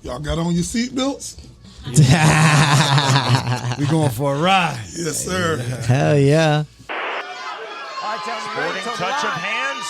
Y'all got on your seatbelts? We going for a ride. Yes, sir. Hell yeah. Sporting touch of hands.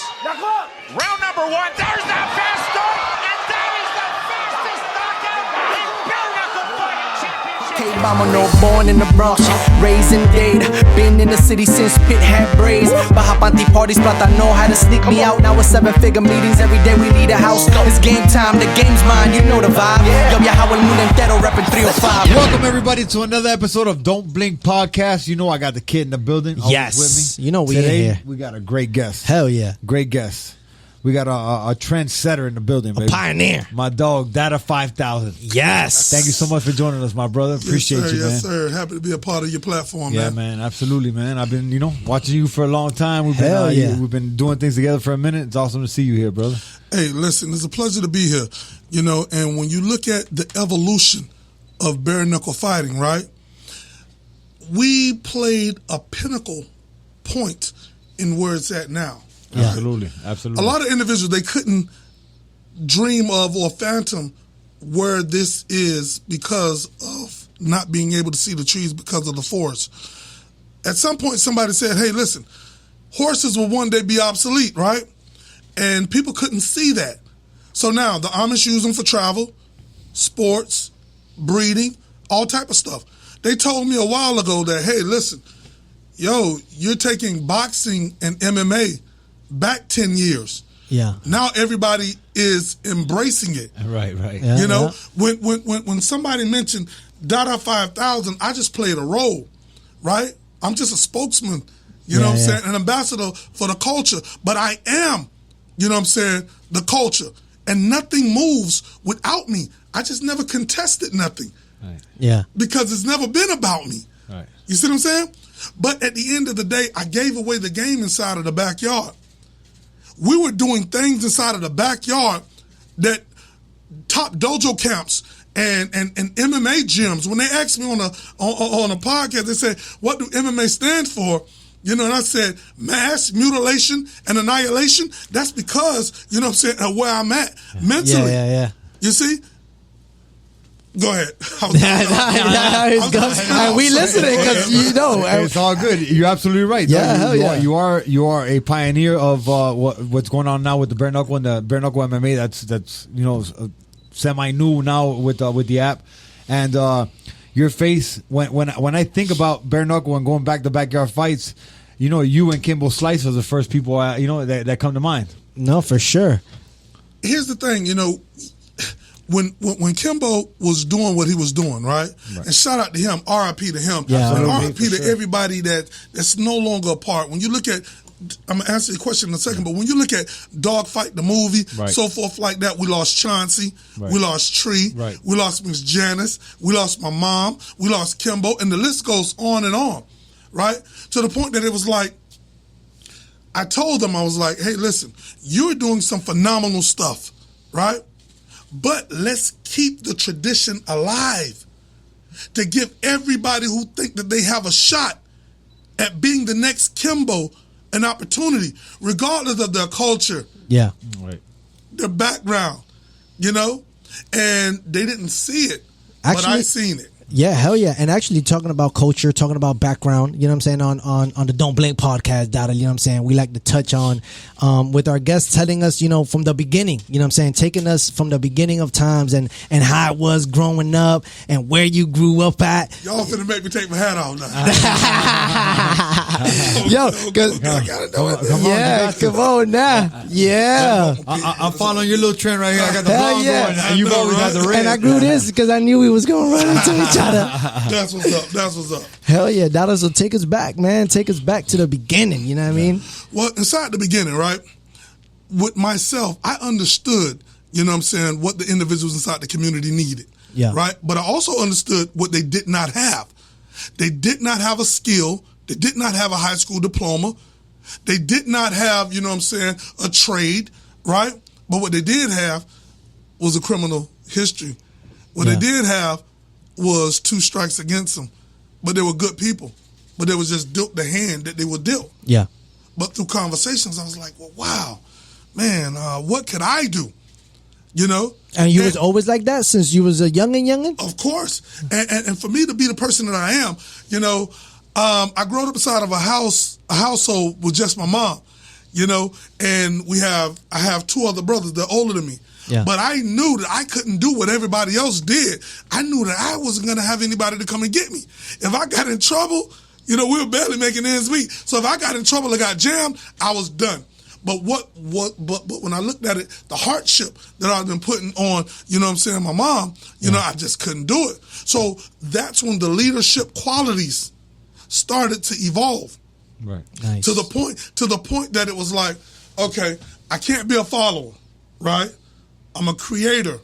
Round number 1. There's that fast start. And that is the fastest knockout in bare knuckle fighting championship. Hey, mama, no born in the Bronx, raised in Dada. Been in the city since Pit had braids. Bahapanti parties, plata know how to sneak me out. Now it's 7-figure meetings every day. We lead a house. It's game time, the game's mine. You know the vibe. Yo viajaba el mundo entero, reppin' 305. Welcome everybody to another episode of Don't Blink Podcast. You know I got the kid in the building. Yes. With me. You know we Today, in here. we got a great guest. Hell yeah. Great guest. We got a trendsetter in the building, baby. Pioneer. My dog, Dada 5000. Yes. Thank you so much for joining us, my brother. Appreciate you, man. Yes, sir. Happy to be a part of your platform, Yeah, man. man. Absolutely, man. I've been, watching you for a long time. Hell yeah. We've been doing things together for a minute. It's awesome to see you here, brother. Hey, listen, it's a pleasure to be here. And when you look at the evolution of bare knuckle fighting, right? We played a pinnacle point in where it's at now. Yeah. Absolutely. Absolutely. A lot of individuals, they couldn't dream of or phantom where this is because of not being able to see the trees because of the forest. At some point, somebody said, hey, listen, horses will one day be obsolete, right? And people couldn't see that. So now the Amish use them for travel, sports, breeding, all type of stuff. They told me a while ago that, hey, listen, you're taking boxing and MMA back 10 years. Yeah. Now everybody is embracing it. Right. Yeah, When somebody mentioned Dada 5000, I just played a role, right? I'm just a spokesman, you know what I'm saying? An ambassador for the culture. But I am, the culture. And nothing moves without me. I just never contested nothing. Right. Yeah. Because it's never been about me. Right. You see what I'm saying? But at the end of the day, I gave away the game inside of the backyard. We were doing things inside of the backyard that top dojo camps and MMA gyms, when they asked me on a podcast, they said, what do MMA stand for? And I said, mass, mutilation, and annihilation. That's because, of where I'm at mentally. Yeah. You see? Go ahead. We listening because it's all good. You're absolutely right. Yeah, hell yeah. You are a pioneer of what's going on now with the bare knuckle and the bare knuckle MMA. That's semi new now with the app, and your face when I think about bare knuckle and going back to backyard fights, you and Kimbo Slice are the first people that come to mind. No, for sure. Here's the thing, When Kimbo was doing what he was doing, right? And shout out to him, RIP to him, yeah, and RIP to everybody that's no longer a part. When you look at, I'm going to answer your question in a second, but when you look at Dogfight, the movie, so forth like that, we lost Chauncey, we lost Tree, we lost Miss Janice, we lost my mom, we lost Kimbo, and the list goes on and on, right? To the point that it was like, I told them, I was like, hey, listen, you're doing some phenomenal stuff, right? But let's keep the tradition alive to give everybody who think that they have a shot at being the next Kimbo an opportunity, regardless of their culture, their background, and they didn't see it, but I seen it. Yeah, hell yeah. And actually talking about culture, talking about background, you know what I'm saying, on the Don't Blink podcast, Dada, you know what I'm saying, we like to touch on with our guests telling us, from the beginning, you know what I'm saying, taking us from the beginning of times and how it was growing up and where you grew up at. Y'all finna make me take my hat off now. Yo, come on now. Yeah. I'm following your little trend right here. I got the blonde going, and you've always had the red. And I grew this because I knew we was going to run into each other. That's what's up. Hell yeah, Dada, so take us back, man. Take us back to the beginning, you know what I mean? Well, inside the beginning, right, with myself, I understood, what the individuals inside the community needed, right? But I also understood what they did not have. They did not have a skill. They did not have a high school diploma. They did not have, a trade, right? But what they did have was a criminal history. What they did have was 2 strikes against them. But they were good people. But they was just dealt the hand that they were dealt. Yeah. But through conversations, I was like, well, wow, man, what could I do? And you was always like that since you was a youngin'? Of course. And for me to be the person that I am, I grew up inside of a household with just my mom, and I have two other brothers that are older than me. Yeah. But I knew that I couldn't do what everybody else did. I knew that I wasn't going to have anybody to come and get me. If I got in trouble, we were barely making ends meet. So if I got in trouble or got jammed, I was done. But but when I looked at it, the hardship that I've been putting on, my mom, I just couldn't do it. So that's when the leadership qualities started to evolve. Right. Nice. To the point that it was like, okay, I can't be a follower, right? I'm a creator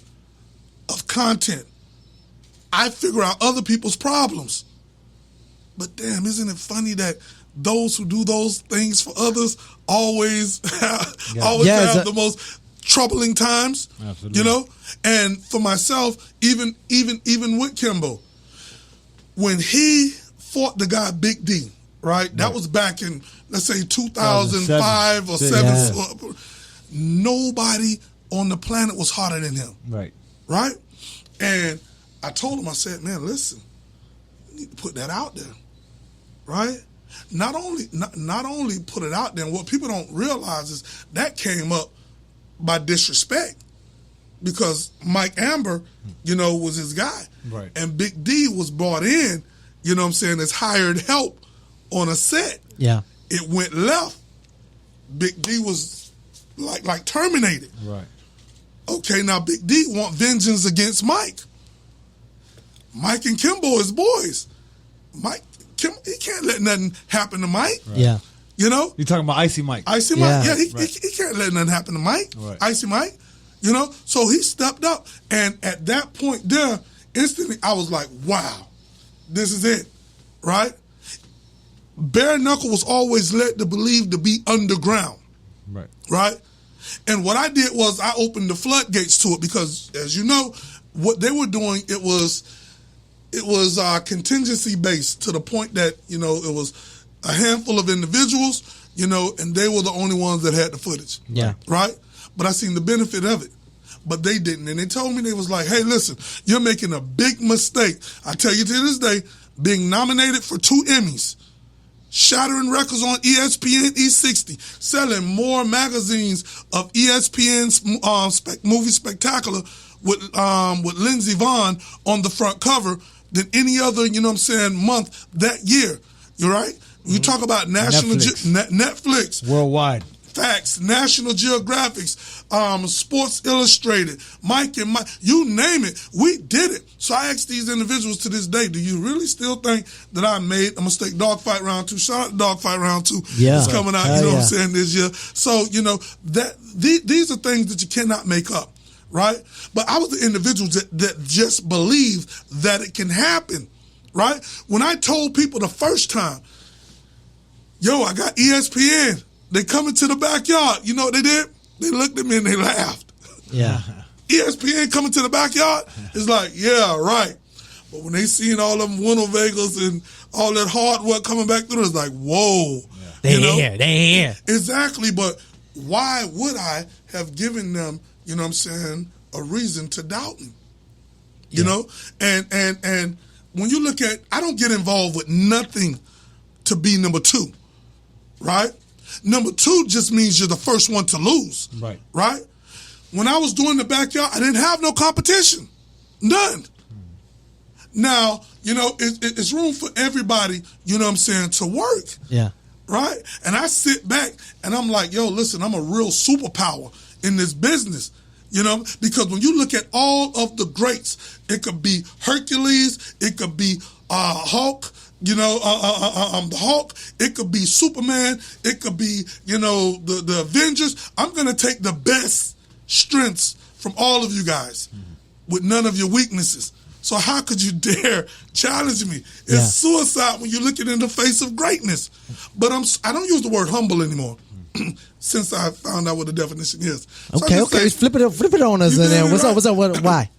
of content. I figure out other people's problems. But damn, isn't it funny that those who do those things for others always have the most troubling times? Absolutely. And for myself, even with Kimbo, when he fought the guy Big D, right? That was back in, let's say, 2005 or 7. Yeah. Nobody on the planet was harder than him. Right. Right? And I told him, I said, man, listen, you need to put that out there. Right? Not only put it out there, and what people don't realize is that came up by disrespect because Mike Amber, was his guy. Right. And Big D was brought in, as hired help on a set. Yeah. It went left. Big D was like terminated. Right. Okay, now Big D want vengeance against Mike. Mike and Kimbo is boys. He can't let nothing happen to Mike. Right. Yeah. You're talking about Icy Mike. Icy Mike. Yeah, he can't let nothing happen to Mike. Right. Icy Mike. So he stepped up. And at that point there, instantly I was like, wow, this is it. Right? Bare Knuckle was always led to believe to be underground. Right. Right? And what I did was I opened the floodgates to it because, as you know, what they were doing, it was contingency based to the point that, it was a handful of individuals, and they were the only ones that had the footage. Yeah. Right? But I seen the benefit of it. But they didn't. And they told me, they was like, hey, listen, you're making a big mistake. I tell you to this day, being nominated for 2 Emmys, shattering records on ESPN E60, selling more magazines of ESPN's movie Spectacular with Lindsey Vonn on the front cover than any other, month that year. You're right? You talk about Netflix. Worldwide. Facts, National Geographics, Sports Illustrated, Mike and Mike, you name it, we did it. So I asked these individuals to this day, do you really still think that I made a mistake? Dogfight Round 2, shout out to Dogfight Round 2. Yeah. It's coming out, what I'm saying, this year. So, these are things that you cannot make up, right? But I was the individual that just believed that it can happen, right? When I told people the first time, I got ESPN, they come into the backyard. You know what they did? They looked at me and they laughed. Yeah. ESPN coming to the backyard? It's like, yeah, right. But when they seen all them Winnovegas and all that hard work coming back through, it's like, whoa. Yeah. They here. Exactly, but why would I have given them, a reason to doubt me? And when you look at, I don't get involved with nothing to be number 2, right? Number 2 just means you're the first one to lose. Right. Right? When I was doing the backyard, I didn't have no competition. None. Now, it's room for everybody, to work. Yeah. Right? And I sit back and I'm like, listen, I'm a real superpower in this business. Because when you look at all of the greats, it could be Hercules, it could be Hulk, the Hulk, it could be Superman, it could be, the Avengers. I'm going to take the best strengths from all of you guys with none of your weaknesses. So how could you dare challenge me? It's suicide when you look it in the face of greatness. But I don't use the word humble anymore since I found out what the definition is. So Okay. Flip it on us in there. What's up? Why?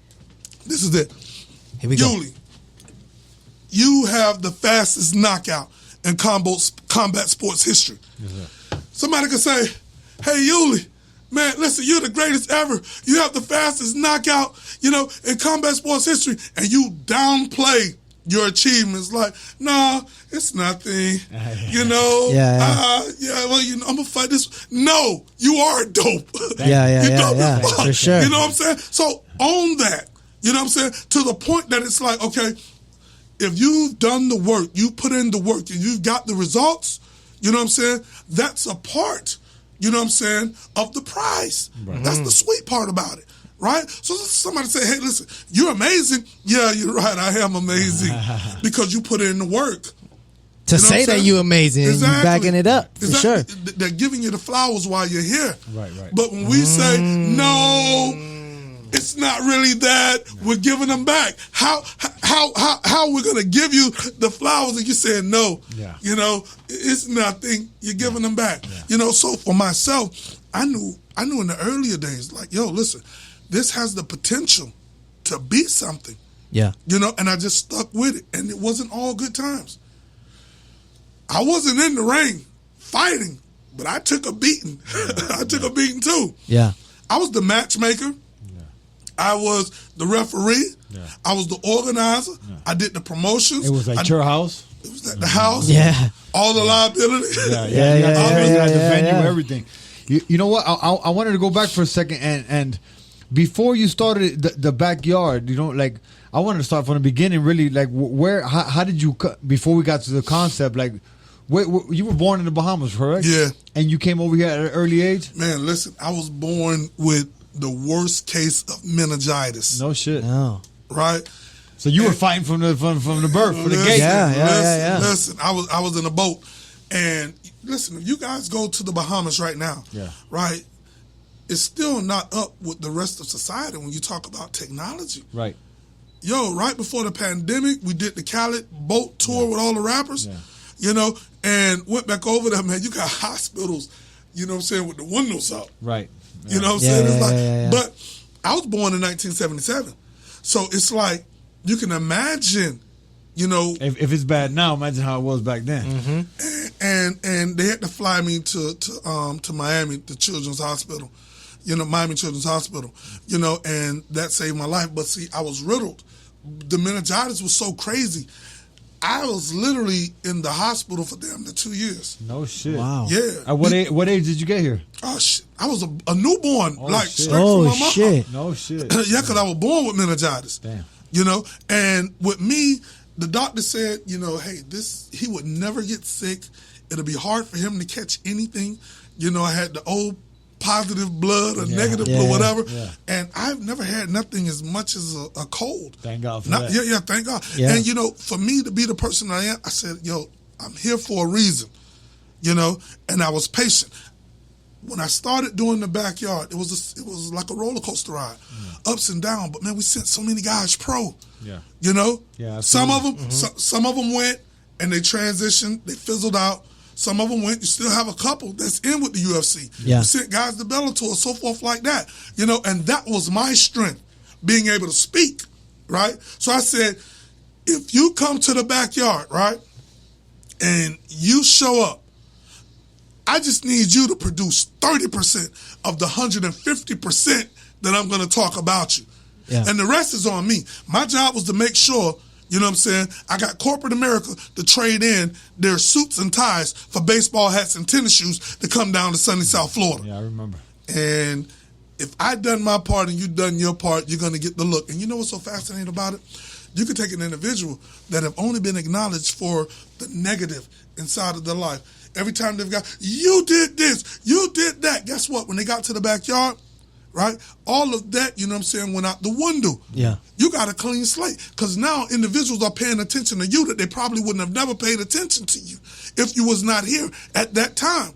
This is it. Here we go. Uly, you have the fastest knockout in combat sports history. Somebody could say, hey, Uly, Man, listen, you're the greatest ever. You have the fastest knockout, in combat sports history, and you downplay your achievements. Like, nah, it's nothing. I'm gonna fight this. No, you are dope. Yeah, for sure. You know what I'm saying? So own that. You know what I'm saying? To the point that it's like, okay, if you've done the work, you put in the work, and you've got the results, you know what I'm saying? That's a part, you know what I'm saying, of the prize. Right. That's the sweet part about it. Right? So somebody say, hey, listen, you're amazing. Yeah, you're right. I am amazing because you put in the work. To say that you're amazing, exactly. You're backing it up, for sure. They're giving you the flowers while you're here. Right. But when we say, no, it's not really that, we're giving them back. How we're going to give you the flowers and you're saying no? Yeah. It's nothing. You're giving them back. Yeah. So for myself, I knew in the earlier days, like, yo, listen, this has the potential to be something. Yeah. And I just stuck with it. And it wasn't all good times. I wasn't in the ring fighting, but I took a beating. I took a beating too. Yeah. I was the matchmaker. Yeah. I was the referee. Yeah. I was the organizer. Yeah. I did the promotions. It was like your house. It was at the house. Yeah. All the liability. Yeah. The venue, everything. You know what? I wanted to go back for a second and before you started the backyard, I wanted to start from the beginning. Really, like how did you? Before we got to the concept, like you were born in the Bahamas, correct? Yeah. And you came over here at an early age. Man, listen, I was born with the worst case of meningitis. No shit. No. Right. So you were fighting from the birth for the gate. Yeah. Listen, I was in a boat, and listen, if you guys go to the Bahamas right now, right, it's still not up with the rest of society when you talk about technology. Right. Yo, right before the pandemic, we did the Khaled boat tour with all the rappers, and went back over there, man. You got hospitals, with the windows up. Right. Yeah. You know what I'm saying? It's like, but I was born in 1977. So it's like, you can imagine, If it's bad now, imagine how it was back then. Mm-hmm. And they had to fly me to Miami, the Children's Hospital. Miami Children's Hospital, and that saved my life. But see, I was riddled. The meningitis was so crazy. I was literally in the hospital for damn near 2 years. No shit. Wow. Yeah. At what age did you get here? Oh, shit. I was a newborn, straight from my mom. Shit. No shit. Yeah, because I was born with meningitis. Damn. And with me, the doctor said, hey, he would never get sick. It'll be hard for him to catch anything. I had the old positive blood or negative blood, whatever. Yeah. And I've never had nothing as much as a cold. Thank God for that. Yeah, thank God. Yeah. And, for me to be the person I am, I said, yo, I'm here for a reason, and I was patient. When I started doing the backyard, it was like a roller coaster ride, ups and downs. But, man, we sent so many guys pro, Yeah, some of them, some of them went and they transitioned, they fizzled out. Some of them went. You still have a couple that's in with the UFC. Yeah. You sent guys to Bellator, so forth like that. And that was my strength, being able to speak, right? So I said, if you come to the backyard, right, and you show up, I just need you to produce 30% of the 150% that I'm going to talk about you. Yeah. And the rest is on me. My job was to make sure, you know what I'm saying, I got corporate America to trade in their suits and ties for baseball hats and tennis shoes to come down to sunny South Florida. Yeah, I remember. And if I done my part and you done your part, you're going to get the look. And you know what's so fascinating about it? You can take an individual that have only been acknowledged for the negative inside of their life. Every time they've got, you did this, you did that. Guess what? When they got to the backyard, right, all of that, you know what I'm saying, went out the window. Yeah. You got a clean slate. Because now individuals are paying attention to you that they probably wouldn't have never paid attention to you if you was not here at that time.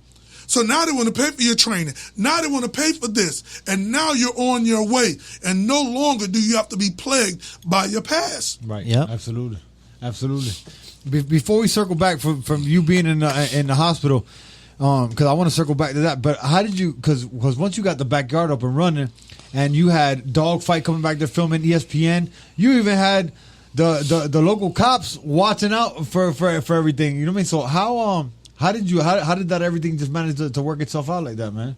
So now they want to pay for your training. Now they want to pay for this. And now you're on your way. And no longer do you have to be plagued by your past. Right. Yeah. Absolutely. Before we circle back from you being in the hospital, because I want to circle back to that. But how did you? Because once you got the backyard up and running, and you had Dogfight coming back to filming ESPN, you even had the local cops watching out for everything. You know what I mean? So how did that everything just manage to work itself out like that, man?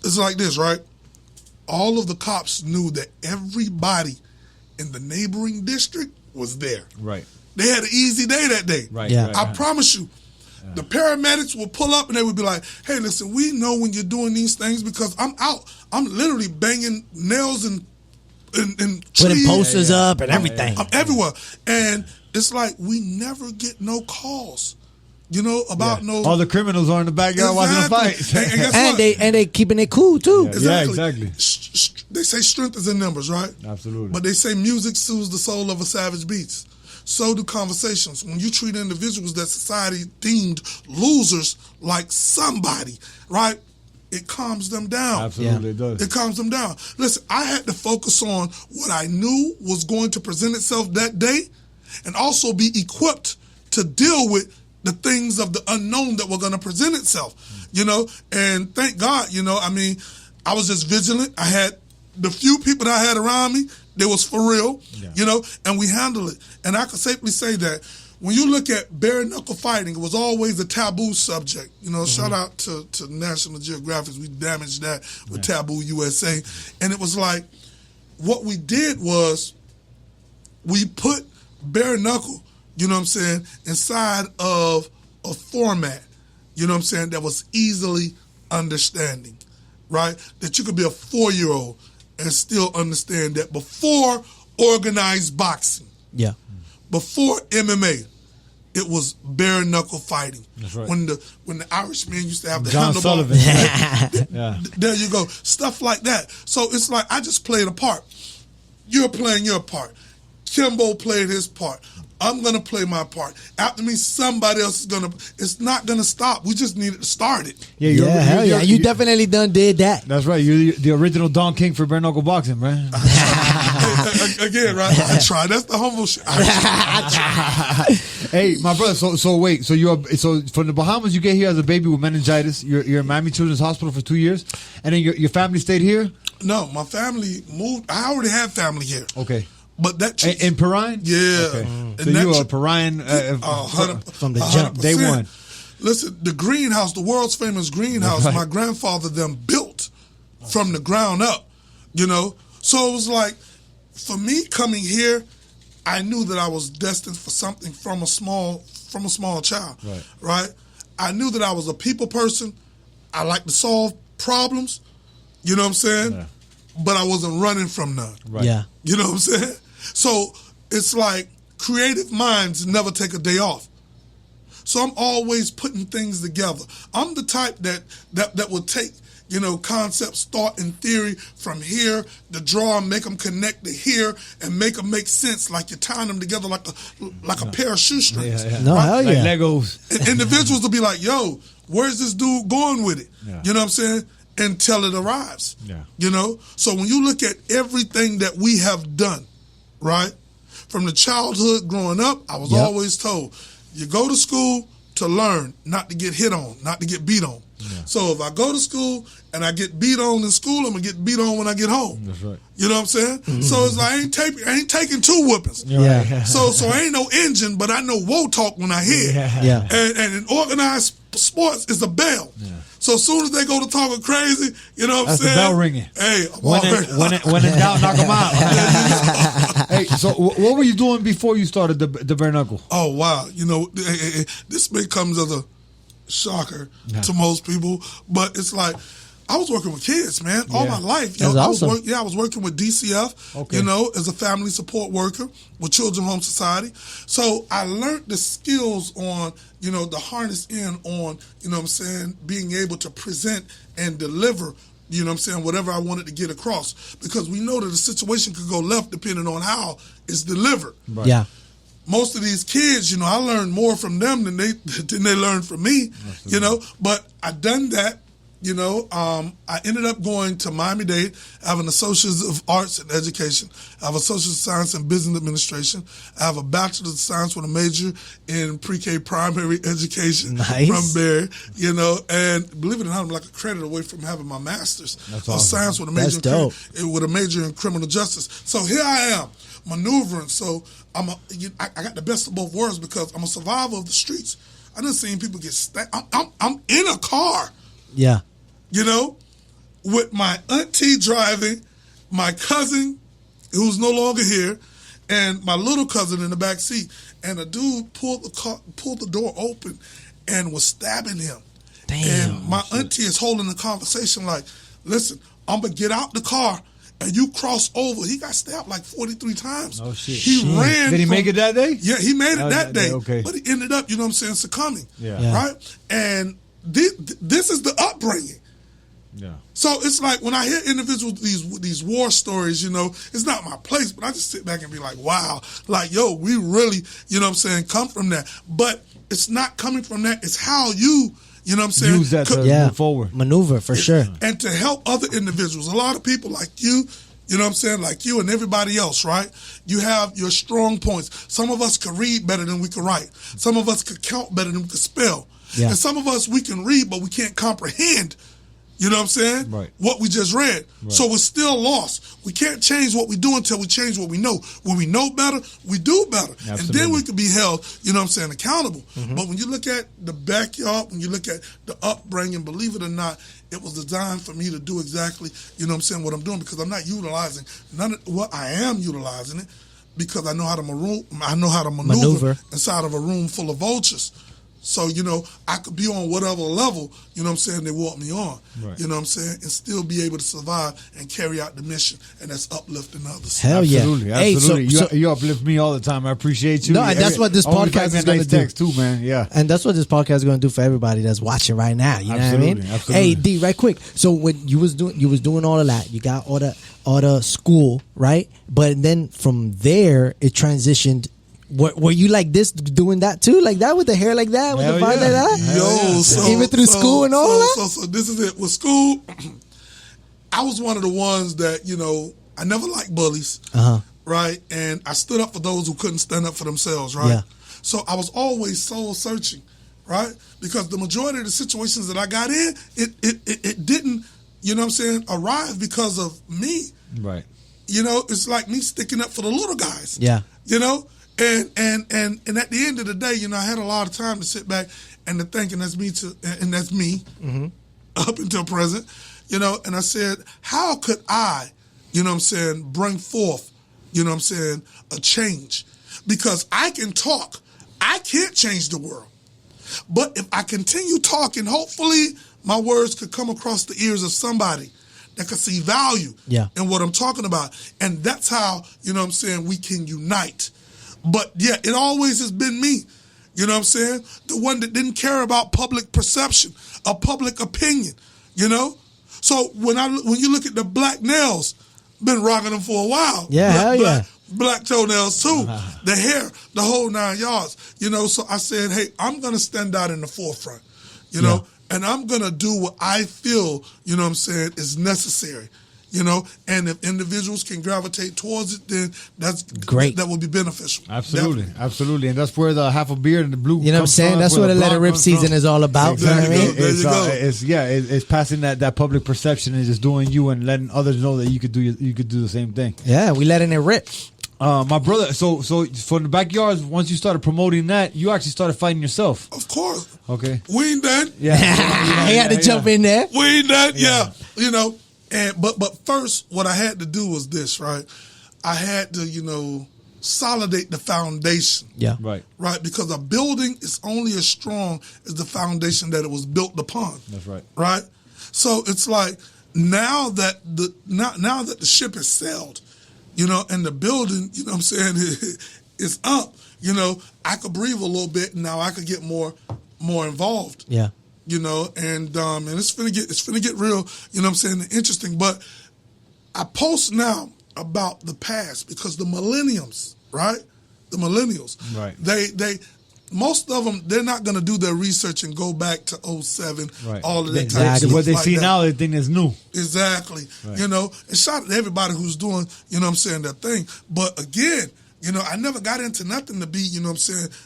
it's like this, right? All of the cops knew that everybody in the neighboring district was there. Right. They had an easy day that day. Right. Yeah. Right. I promise you. The paramedics will pull up and they would be like, hey, listen, we know when you're doing these things because I'm out. I'm literally banging nails and trees. Putting posters up and everything. I'm everywhere. And it's like we never get no calls, about no. All the criminals are in the backyard watching the fight. And guess And what? they keeping it cool too. Yeah, exactly. They say strength is in numbers, right? Absolutely. But they say music soothes the soul of a savage beast. So do conversations. When you treat individuals that society deemed losers like somebody, right? It calms them down. Absolutely, it does. It calms them down. Listen, I had to focus on what I knew was going to present itself that day and also be equipped to deal with the things of the unknown that were going to present itself, And thank God, I was just vigilant. I had the few people that I had around me, they was for real, and we handled it. And I can safely say that when you look at bare knuckle fighting, it was always a taboo subject. Shout out to National Geographic. We damaged that with Taboo USA. And it was like, what we did was we put bare knuckle, inside of a format, that was easily understanding, right? That you could be a 4-year-old and still understand that before organized boxing, before MMA, it was bare knuckle fighting. That's right. When the Irishman used to have the John handlebar. Sullivan. Yeah. There you go. Stuff like that. So it's like I just played a part. You're playing your part. Kimbo played his part. I'm going to play my part. After me, somebody else is going to. It's not going to stop. We just needed to start it. Hell yeah. You definitely done did that. That's right. You're the original Don King for bare knuckle boxing, man. Again, right? I tried. That's the humble shit. Hey, my brother. So wait. So from the Bahamas, you get here as a baby with meningitis. You're in Miami Children's Hospital for 2 years, and then your family stayed here. No, my family moved. I already had family here. Okay. But that in Perrine? Yeah. Okay. So you were a Perrine from the jump, day one. Listen, the greenhouse, the world's famous greenhouse, my grandfather them built from the ground up, So it was like, for me coming here, I knew that I was destined for something from a small child, right? I knew that I was a people person. I like to solve problems, you know what I'm saying? Yeah. But I wasn't running from none. Right. Yeah. You know what I'm saying? So it's like creative minds never take a day off. So I'm always putting things together. I'm the type that will take, concepts, thought, and theory from here, to draw and make them connect to here and make them make sense, like you're tying them together like a pair of shoestrings. Yeah. No, hell yeah. Like Legos. And individuals will be like, yo, where's this dude going with it? Yeah. You know what I'm saying? Until it arrives. Yeah. So when you look at everything that we have done, right? From the childhood growing up, I was always told, you go to school to learn, not to get hit on, not to get beat on. Yeah. So if I go to school and I get beat on in school, I'm going to get beat on when I get home. That's right. You know what I'm saying? Mm-hmm. So it's like I ain't taking two whoopings. Yeah. So I ain't no engine, but I know woe talk when I hear it. Yeah. And in organized sports, it's a bell. Yeah. So as soon as they go to talking crazy, you know what I'm saying? That's the bell ringing. Hey, when in doubt, knock them out. Hey, so what were you doing before you started the bare knuckle? Oh, wow. This becomes as a shocker to most people, but it's like, I was working with kids, man, all my life. That's awesome. I was working with DCF, as a family support worker with Children's Home Society. So I learned the skills on, the harness in on, being able to present and deliver, whatever I wanted to get across. Because we know that the situation could go left depending on how it's delivered. Right. Yeah. Most of these kids, I learned more from them than they learned from me, But I done that. I ended up going to Miami-Dade. I have an Associate of Arts in Education. I have an Associate of Science in Business Administration. I have a Bachelor of Science with a major in pre-K primary education from Barry, and believe it or not, I'm like a credit away from having my master's of science with a major in criminal justice. So here I am, maneuvering. So I got the best of both worlds because I'm a survivor of the streets. I done seen people get I'm in a car. Yeah. with my auntie driving, my cousin, who's no longer here, and my little cousin in the back seat. And a dude pulled the door open and was stabbing him. Damn. And my auntie is holding the conversation like, listen, I'm going to get out the car and you cross over. He got stabbed like 43 times. Oh, shit. He ran. Did he make it that day? Yeah, he made it that day. Okay. But he ended up, succumbing. Yeah. Right? And this is the upbringing. Yeah. So it's like when I hear individuals these war stories, it's not my place, but I just sit back and be like, wow, like, yo, we really, come from that. But it's not coming from that. It's how you, use that to move forward. Maneuver, for sure. And to help other individuals. A lot of people like you, like you and everybody else, right? You have your strong points. Some of us could read better than we could write. Some of us could count better than we could spell. Yeah. And some of us, we can read, but we can't comprehend. You know what I'm saying? Right. What we just read. Right. So we're still lost. We can't change what we do until we change what we know. When we know better, we do better. Absolutely. And then we can be held, accountable. Mm-hmm. But when you look at the backyard, when you look at the upbringing, believe it or not, it was designed for me to do exactly, what I'm doing, because I'm not utilizing none of what I am utilizing it, because I know how to maneuver inside of a room full of vultures. So, I could be on whatever level, they want me on, right. And still be able to survive and carry out the mission, and that's uplifting others. Hell absolutely, yeah. Absolutely. Hey, you uplift me all the time. I appreciate you. No, and that's what this podcast is going to do. Text too, man. Yeah. And that's what this podcast is going to do for everybody that's watching right now. You know what I mean? Absolutely. Hey, D, right quick. So when you was doing all of that, you got all the school, right? But then from there, it transitioned. Were you like this, doing that too? Like that, with the hair like that, with the vibe like that? Even through school and all that? So this is it. With school, I was one of the ones that, I never liked bullies, right? And I stood up for those who couldn't stand up for themselves, right? Yeah. So I was always soul searching, right? Because the majority of the situations that I got in, it didn't, arrive because of me. Right. It's like me sticking up for the little guys. Yeah. And at the end of the day, I had a lot of time to sit back and to think, and that's me mm-hmm. up until present, and I said, how could I, bring forth, a change? Because I can talk. I can't change the world. But if I continue talking, hopefully my words could come across the ears of somebody that could see value in what I'm talking about. And that's how, we can unite. But yeah, it always has been me, the one that didn't care about public perception, or public opinion, So when you look at the black nails, been rocking them for a while. Yeah, Black toenails too, the hair, the whole 9 yards, So I said, hey, I'm gonna stand out in the forefront, and I'm gonna do what I feel, is necessary. And if individuals can gravitate towards it, then that's great. That would be beneficial. Absolutely, absolutely. And that's where the half a beard and the blue. You know what I'm saying? That's what the Let It Rip season is all about. Exactly. You know what I mean? It's passing that public perception and just doing you and letting others know that you could do the same thing. Yeah, we letting it rip. My brother, so for the backyards, once you started promoting that, you actually started fighting yourself. Of course. Okay. We ain't done. Yeah. He had to jump in there. We ain't done. Yeah. And but first, what I had to do was this, right? I had to, solidate the foundation. Yeah. Right. Right? Because a building is only as strong as the foundation that it was built upon. That's right. Right? So it's like now that the ship has sailed, and the building, is up, I could breathe a little bit, and now I could get more involved. Yeah. And it's finna get real, interesting. But I post now about the past because the millennials, right? The millennials, right? They most of them, they're not gonna do their research and go back to 2007, right. all of that exactly. type of stuff. What they like see that. now, they think is new. Exactly. Right. And shout out to everybody who's doing, that thing. But again, I never got into nothing to be,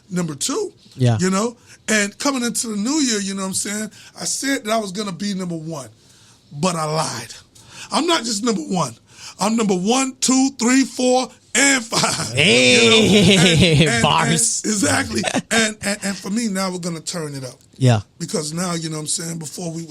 number two. Yeah. And coming into the new year, I said that I was going to be number one, but I lied. I'm not just number one. I'm number 1, 2, 3, 4, and 5. Hey, bars. Exactly. And for me, now we're going to turn it up. Yeah. Because now, you know what I'm saying,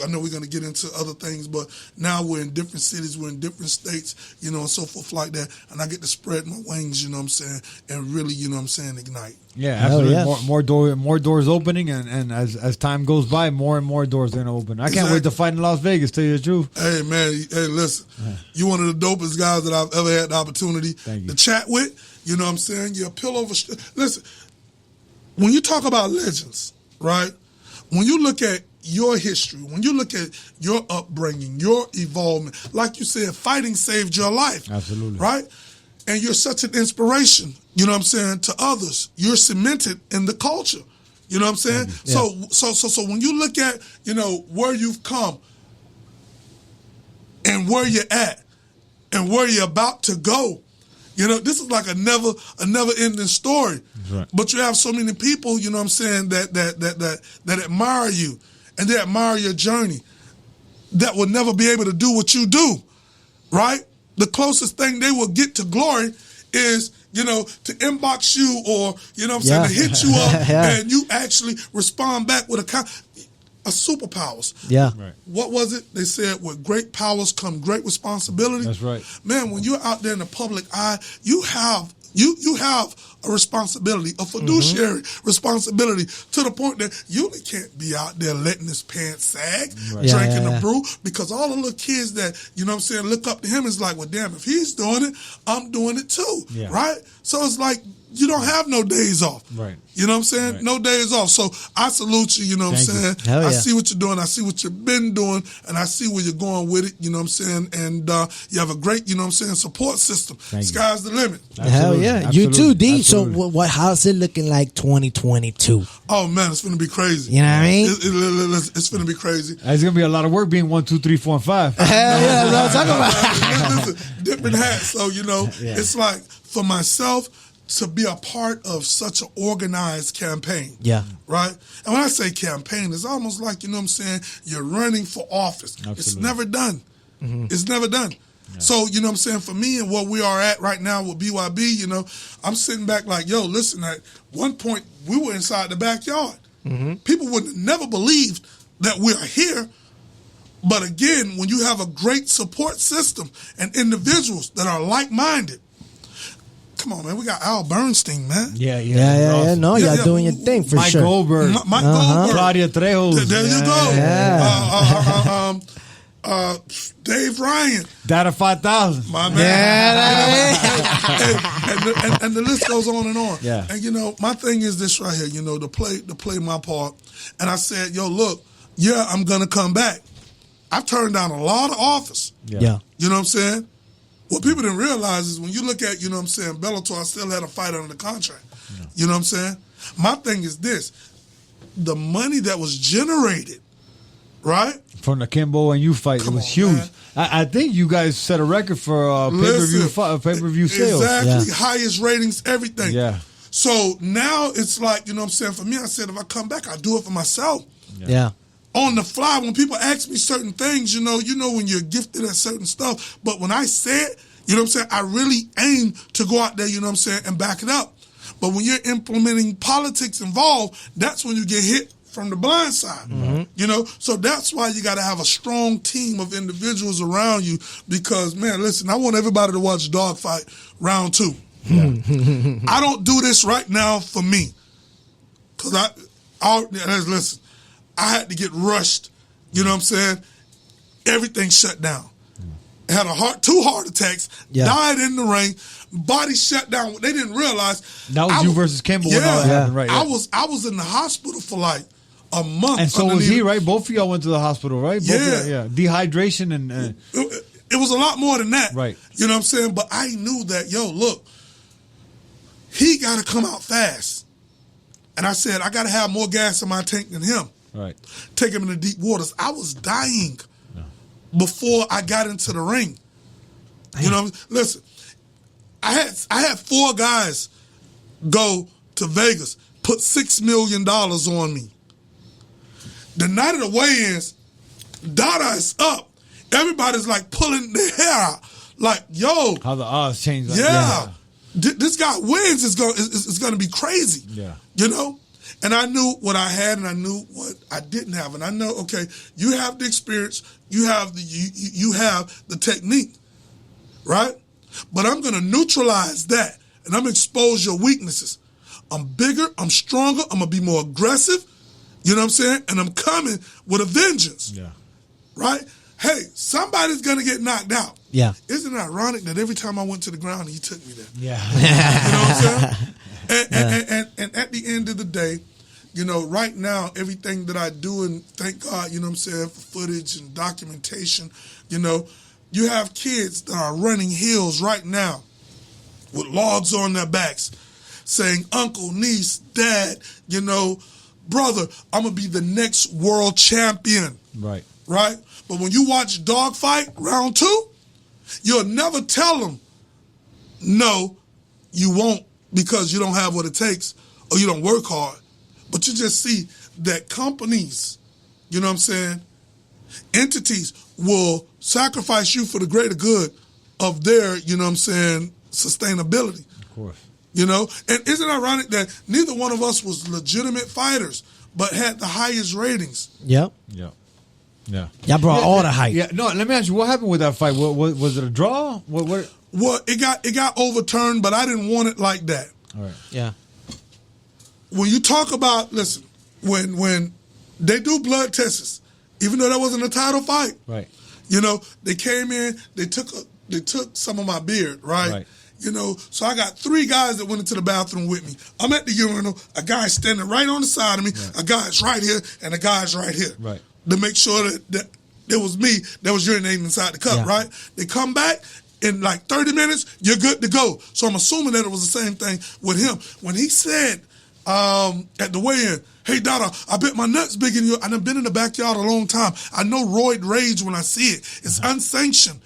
I know we're going to get into other things, but now we're in different cities, we're in different states, you know, and so forth like that. And I get to spread my wings, you know what I'm saying, and really, you know what I'm saying, ignite. Yeah, absolutely. Yeah. More doors opening, and as time goes by, more and more doors are going to open. I can't wait to fight in Las Vegas, tell you the truth. Hey, man, listen, you're one of the dopest guys that I've ever had the opportunity to chat with. You know what I'm saying? You're a pillow of a... Listen, when you talk about legends, right, when you look at your history, when you look at your upbringing, your evolvement, like you said, fighting saved your life. Absolutely. Right? And you're such an inspiration, you know what I'm saying, to others. You're cemented in the culture. You know what I'm saying? Yeah. So when you look at, you know, where you've come and where you're at and where you're about to go, you know, this is like a never ending story. Right. But you have so many people, you know what I'm saying, that admire you and they admire your journey that will never be able to do what you do, right? The closest thing they will get to glory is, you know, to inbox you or, you know what I'm saying, to hit you up and you actually respond back with a superpowers. Yeah. Right. What was it? They said, with great powers come great responsibility. That's right. Man, when you're out there in the public eye, you have a responsibility, a fiduciary responsibility, to the point that Uly can't be out there letting his pants sag, drinking the brew, because all the little kids that, you know what I'm saying, look up to him is like, well, damn, if he's doing it, I'm doing it too, right? So it's like, you don't have no days off. Right. You know what I'm saying? Right. No days off. So I salute you, you know what I'm saying? I see what you're doing. I see what you've been doing, and I see where you're going with it, you know what I'm saying? And you have a great, you know what I'm saying, support system. Sky's the limit. Absolutely. Hell yeah. Absolutely. You too, D. Absolutely. So how's it looking like 2022? Oh, man, it's going to be crazy. You know what I mean? It's going to be crazy. It's going to be a lot of work being 1, 2, 3, 4, and 5. Hell yeah, that's what I'm talking about. Listen, different hats. So, you know, it's like, for myself, to be a part of such an organized campaign. Yeah. Right? And when I say campaign, it's almost like, you know what I'm saying, you're running for office. Absolutely. It's never done. Mm-hmm. It's never done. Yeah. So, you know what I'm saying, for me and where we are at right now with BYB, you know, I'm sitting back like, yo, listen, at one point, we were inside the backyard. Mm-hmm. People would have never believed that we are here. But again, when you have a great support system and individuals that are like-minded, come on, man. We got Al Bernstein, man. Yeah. No, y'all doing your thing for Mike sure. Goldberg. Mike Goldberg. Claudia Trejo. There you go. Yeah. Dave Ryan. Dada 5000. My man. Yeah. And the list goes on and on. Yeah. And, you know, my thing is this right here, you know, to play my part. And I said, yo, look, I'm going to come back. I've turned down a lot of offers. Yeah. You know what I'm saying? What people didn't realize is when you look at, you know what I'm saying, Bellator, I still had a fight under the contract. Yeah. You know what I'm saying? My thing is this. The money that was generated, right? From the Kimbo and you fight, it was huge. I think you guys set a record for pay-per-view sales. Exactly. Yeah. Highest ratings, everything. Yeah. So now it's like, you know what I'm saying, for me, I said, if I come back, I'll do it for myself. Yeah. On the fly, when people ask me certain things, you know when you're gifted at certain stuff. But when I say it, you know what I'm saying, I really aim to go out there, you know what I'm saying, and back it up. But when you're implementing politics involved, that's when you get hit from the blind side. Mm-hmm. You know, so that's why you got to have a strong team of individuals around you because, man, listen, I want everybody to watch Dogfight Round 2. Yeah. I don't do this right now for me. Because listen, I had to get rushed. You know what I'm saying? Everything shut down. Had 2 heart attacks, died in the ring, body shut down. They didn't realize. That was you versus Campbell when all that happened, right? I was in the hospital for like a month. And so was he, right? Both of y'all went to the hospital, right? Yeah. Dehydration and... It was a lot more than that. Right. You know what I'm saying? But I knew that, look, he got to come out fast. And I said, I got to have more gas in my tank than him. Right. Take him into deep waters. I was dying before I got into the ring. You know, listen, I had 4 guys go to Vegas, put $6 million on me. The night of the weigh-ins, Dada is up. Everybody's like pulling their hair out. Like, yo. How the odds changed. Yeah. this guy wins is going to be crazy. Yeah. You know? And I knew what I had and I knew what I didn't have. And I know, okay, you have the experience, you have the technique, right? But I'm going to neutralize that and I'm going to expose your weaknesses. I'm bigger, I'm stronger, I'm going to be more aggressive, you know what I'm saying? And I'm coming with a vengeance. Yeah. Right? Hey, somebody's going to get knocked out. Yeah. Isn't it ironic that every time I went to the ground, he took me there? Yeah. You know what I'm saying? And at the end of the day, you know, right now, everything that I do, and thank God, you know what I'm saying, for footage and documentation, you know, you have kids that are running hills right now with logs on their backs saying, uncle, niece, dad, you know, brother, I'm going to be the next world champion. Right. Right? But when you watch Dogfight Round 2, you'll never tell them, no, you won't because you don't have what it takes or you don't work hard. But you just see that companies, you know what I'm saying, entities will sacrifice you for the greater good of their, you know what I'm saying, sustainability. Of course. You know? And isn't it ironic that neither one of us was legitimate fighters but had the highest ratings? Yep. Yeah. Yeah. Y'all brought all the hype. Yeah. No, let me ask you, what happened with that fight? Was it a draw? What? Well, it got overturned, but I didn't want it like that. All right. Yeah. When you talk about, listen, when they do blood tests, even though that wasn't a title fight, right? You know, they came in, they took some of my beard, right? You know, so I got 3 guys that went into the bathroom with me. I'm at the urinal, a guy's standing right on the side of me, a guy's right here, and a guy's right here. Right. To make sure that it was me that was urinating inside the cup, right? They come back, in like 30 minutes, you're good to go. So I'm assuming that it was the same thing with him. When he said at the weigh-in, hey, Dada, I bet my nuts bigger than you. I've been in the backyard a long time. I know roid rage when I see it. It's unsanctioned.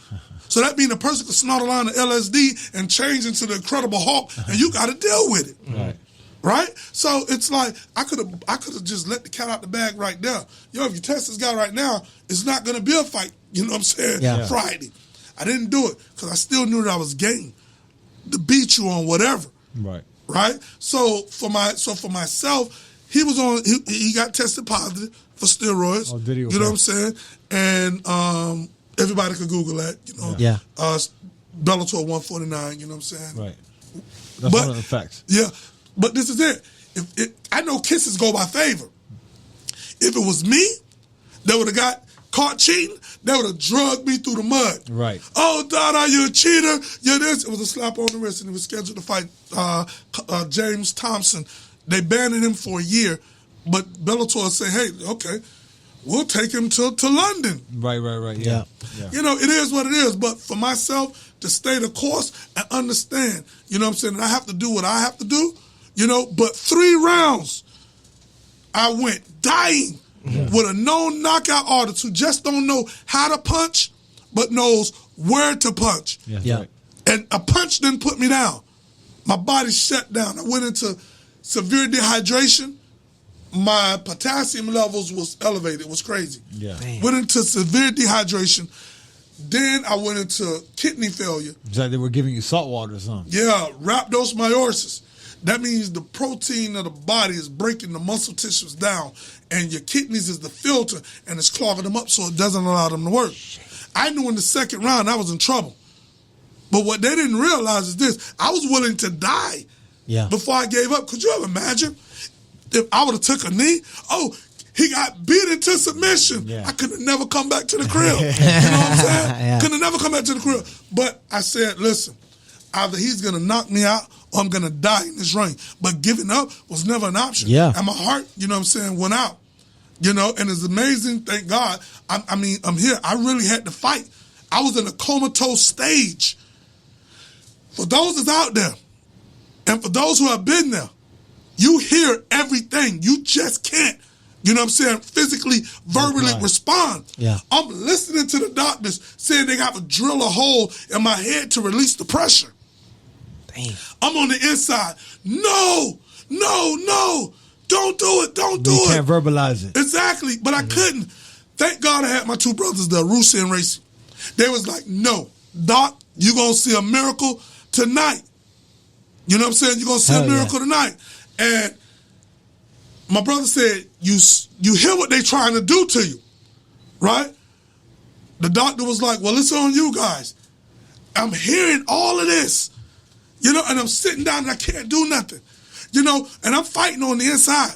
So that means a person could snort a line of LSD and change into the Incredible Hulk, and you got to deal with it. Right. Right? So it's like, I could have just let the cat out the bag right there. Yo, if you test this guy right now, it's not going to be a fight, you know what I'm saying, Friday. I didn't do it because I still knew that I was game to beat you on whatever. Right. Right? So for myself, he was on, he got tested positive for steroids. Oh, did he? Okay. You know what I'm saying? And everybody could Google that, you know. Yeah. Bellator 149, you know what I'm saying? Right. That's one of the facts. Yeah. But this is it. I know kisses go by favor. If it was me that would have got caught cheating, they would have drugged me through the mud. Right. Oh, Dada, you're a cheater. You're this. It was a slap on the wrist, and he was scheduled to fight James Thompson. They banned him for a year, but Bellator said, hey, okay, we'll take him to London. Right. Yeah. You know, it is what it is. But for myself to stay the course and understand, you know what I'm saying, and I have to do what I have to do, you know, but 3 rounds, I went dying with a known knockout artist who just don't know how to punch, but knows where to punch. Yeah. Right. And a punch didn't put me down. My body shut down. I went into severe dehydration. My potassium levels was elevated. It was crazy. Yeah. Damn. Went into severe dehydration. Then I went into kidney failure. It's like they were giving you salt water or something. Yeah, rhabdomyolysis. That means the protein of the body is breaking the muscle tissues down, and your kidneys is the filter, and it's clogging them up so it doesn't allow them to work. I knew in the second round I was in trouble. But what they didn't realize is this. I was willing to die before I gave up. Could you ever imagine if I would have took a knee? Oh, he got beat into submission. Yeah. I could have never come back to the crib. You know what I'm saying? Could have never come back to the crib. But I said, listen, either he's going to knock me out or I'm going to die in this ring. But giving up was never an option. Yeah. And my heart, you know what I'm saying, went out. You know, and it's amazing, thank God. I'm here. I really had to fight. I was in a comatose stage. For those that's out there, and for those who have been there, you hear everything. You just can't, you know what I'm saying, physically, verbally respond. Yeah. I'm listening to the doctors saying they got to drill a hole in my head to release the pressure. Damn. I'm on the inside. No, don't do it, don't do it. You can't verbalize it. Exactly, but I couldn't. Thank God I had my 2 brothers there, Rusi and Racy. They was like, no, Doc, you going to see a miracle tonight. You know what I'm saying? You're going to see a miracle tonight. And my brother said, you hear what they trying to do to you, right? The doctor was like, well, it's on you guys. I'm hearing all of this, you know, and I'm sitting down and I can't do nothing, you know, and I'm fighting on the inside.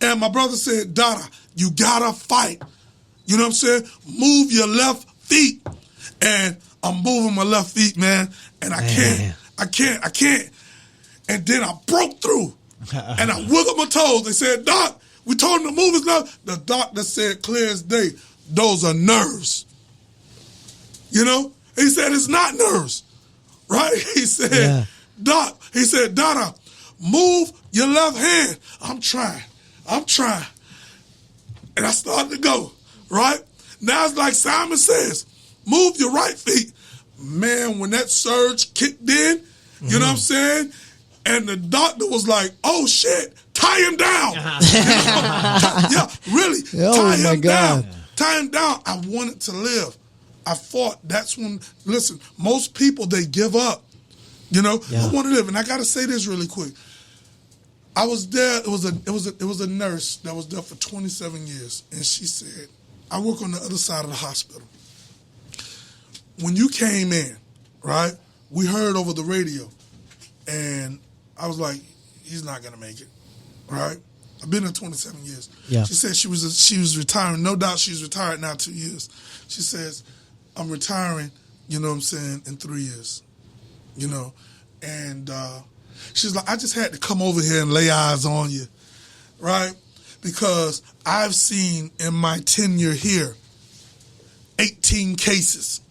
And my brother said, Dada, you gotta fight. You know what I'm saying? Move your left feet. And I'm moving my left feet, man, and I can't. And then I broke through, and I wiggled my toes. They said, Doc, we told him to move his left. The doctor said, clear as day, those are nerves. You know? He said, it's not nerves, right? He said, Doc, he said, Dada, move your left hand. I'm trying. And I started to go, right? Now it's like Simon says, move your right feet. Man, when that surge kicked in, you know what I'm saying? And the doctor was like, oh shit, tie him down. Yeah, really, tie him down. Tie him down. I wanted to live. I fought. That's when, listen, most people, they give up. You know, I want to live. And I got to say this really quick. I was there. It was a nurse that was there for 27 years. And she said, I work on the other side of the hospital. When you came in, right, we heard over the radio. And I was like, he's not going to make it, right? I've been there 27 years. Yeah. She said she was retiring. No doubt she's retired now 2 years. She says, I'm retiring, you know what I'm saying, in 3 years, you know. And she's like, I just had to come over here and lay eyes on you, right? Because I've seen in my tenure here 18 cases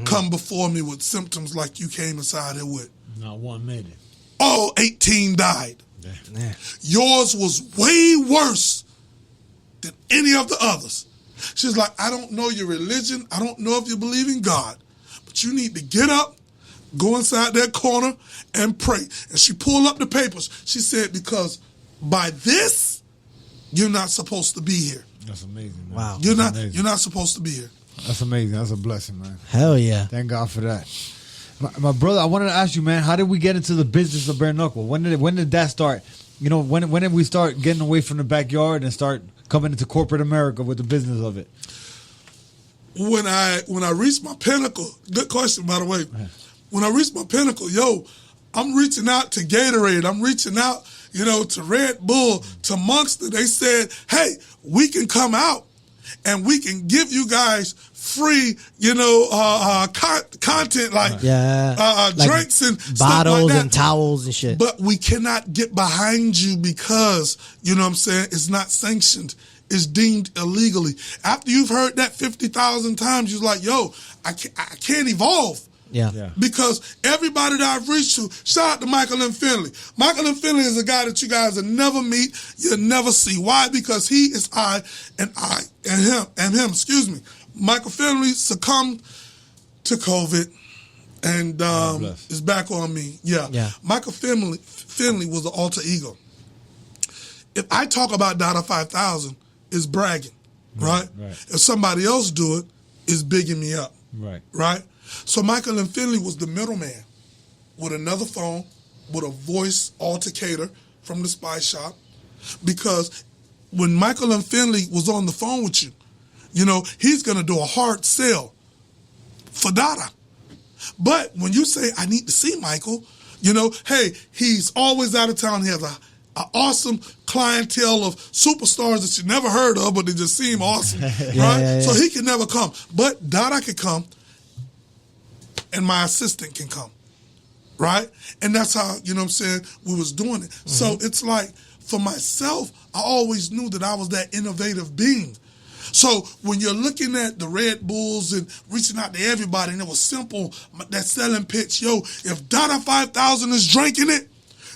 come before me with symptoms like you came inside here with. Not one made it. All 18 died. Yours was way worse than any of the others. She's like, I don't know your religion. I don't know if you believe in God. But you need to get up, go inside that corner, and pray. And she pulled up the papers. She said, because by this, you're not supposed to be here. That's amazing, man. Wow. You're not supposed to be here. That's amazing. That's a blessing, man. Hell yeah. Thank God for that. My brother, I wanted to ask you, man, how did we get into the business of bare knuckle? When did that start? You know, when did we start getting away from the backyard and start coming into corporate America with the business of it? When I reached my pinnacle, good question, by the way. When I reached my pinnacle, I'm reaching out to Gatorade. I'm reaching out, you know, to Red Bull, to Monster. They said, hey, we can come out and we can give you guys free, you know, content like drinks and bottles stuff like that. And towels and shit. But we cannot get behind you because, you know what I'm saying, it's not sanctioned. It's deemed illegally. After you've heard that 50,000 times, you're like, yo, I can't evolve. Yeah. Because everybody that I've reached to, shout out to Michael and Finley. Michael and Finley is a guy that you guys will never meet, you'll never see. Why? Because he is I and him, excuse me. Michael Finley succumbed to COVID and is back on me. Yeah. Michael Finley was an alter ego. If I talk about Dada 5000, it's bragging, right? If somebody else do it, it's bigging me up, right? So Michael and Finley was the middleman with another phone, with a voice altercator from the spy shop. Because when Michael and Finley was on the phone with you, you know, he's going to do a hard sell for Dada. But when you say, I need to see Michael, you know, hey, he's always out of town. He has an awesome clientele of superstars that you never heard of, but they just seem awesome, right? So he can never come. But Dada can come, and my assistant can come, right? And that's how, you know what I'm saying, we was doing it. So it's like, for myself, I always knew that I was that innovative being. So when you're looking at the Red Bulls and reaching out to everybody, and it was simple, that selling pitch, yo, if Dada 5000 is drinking it,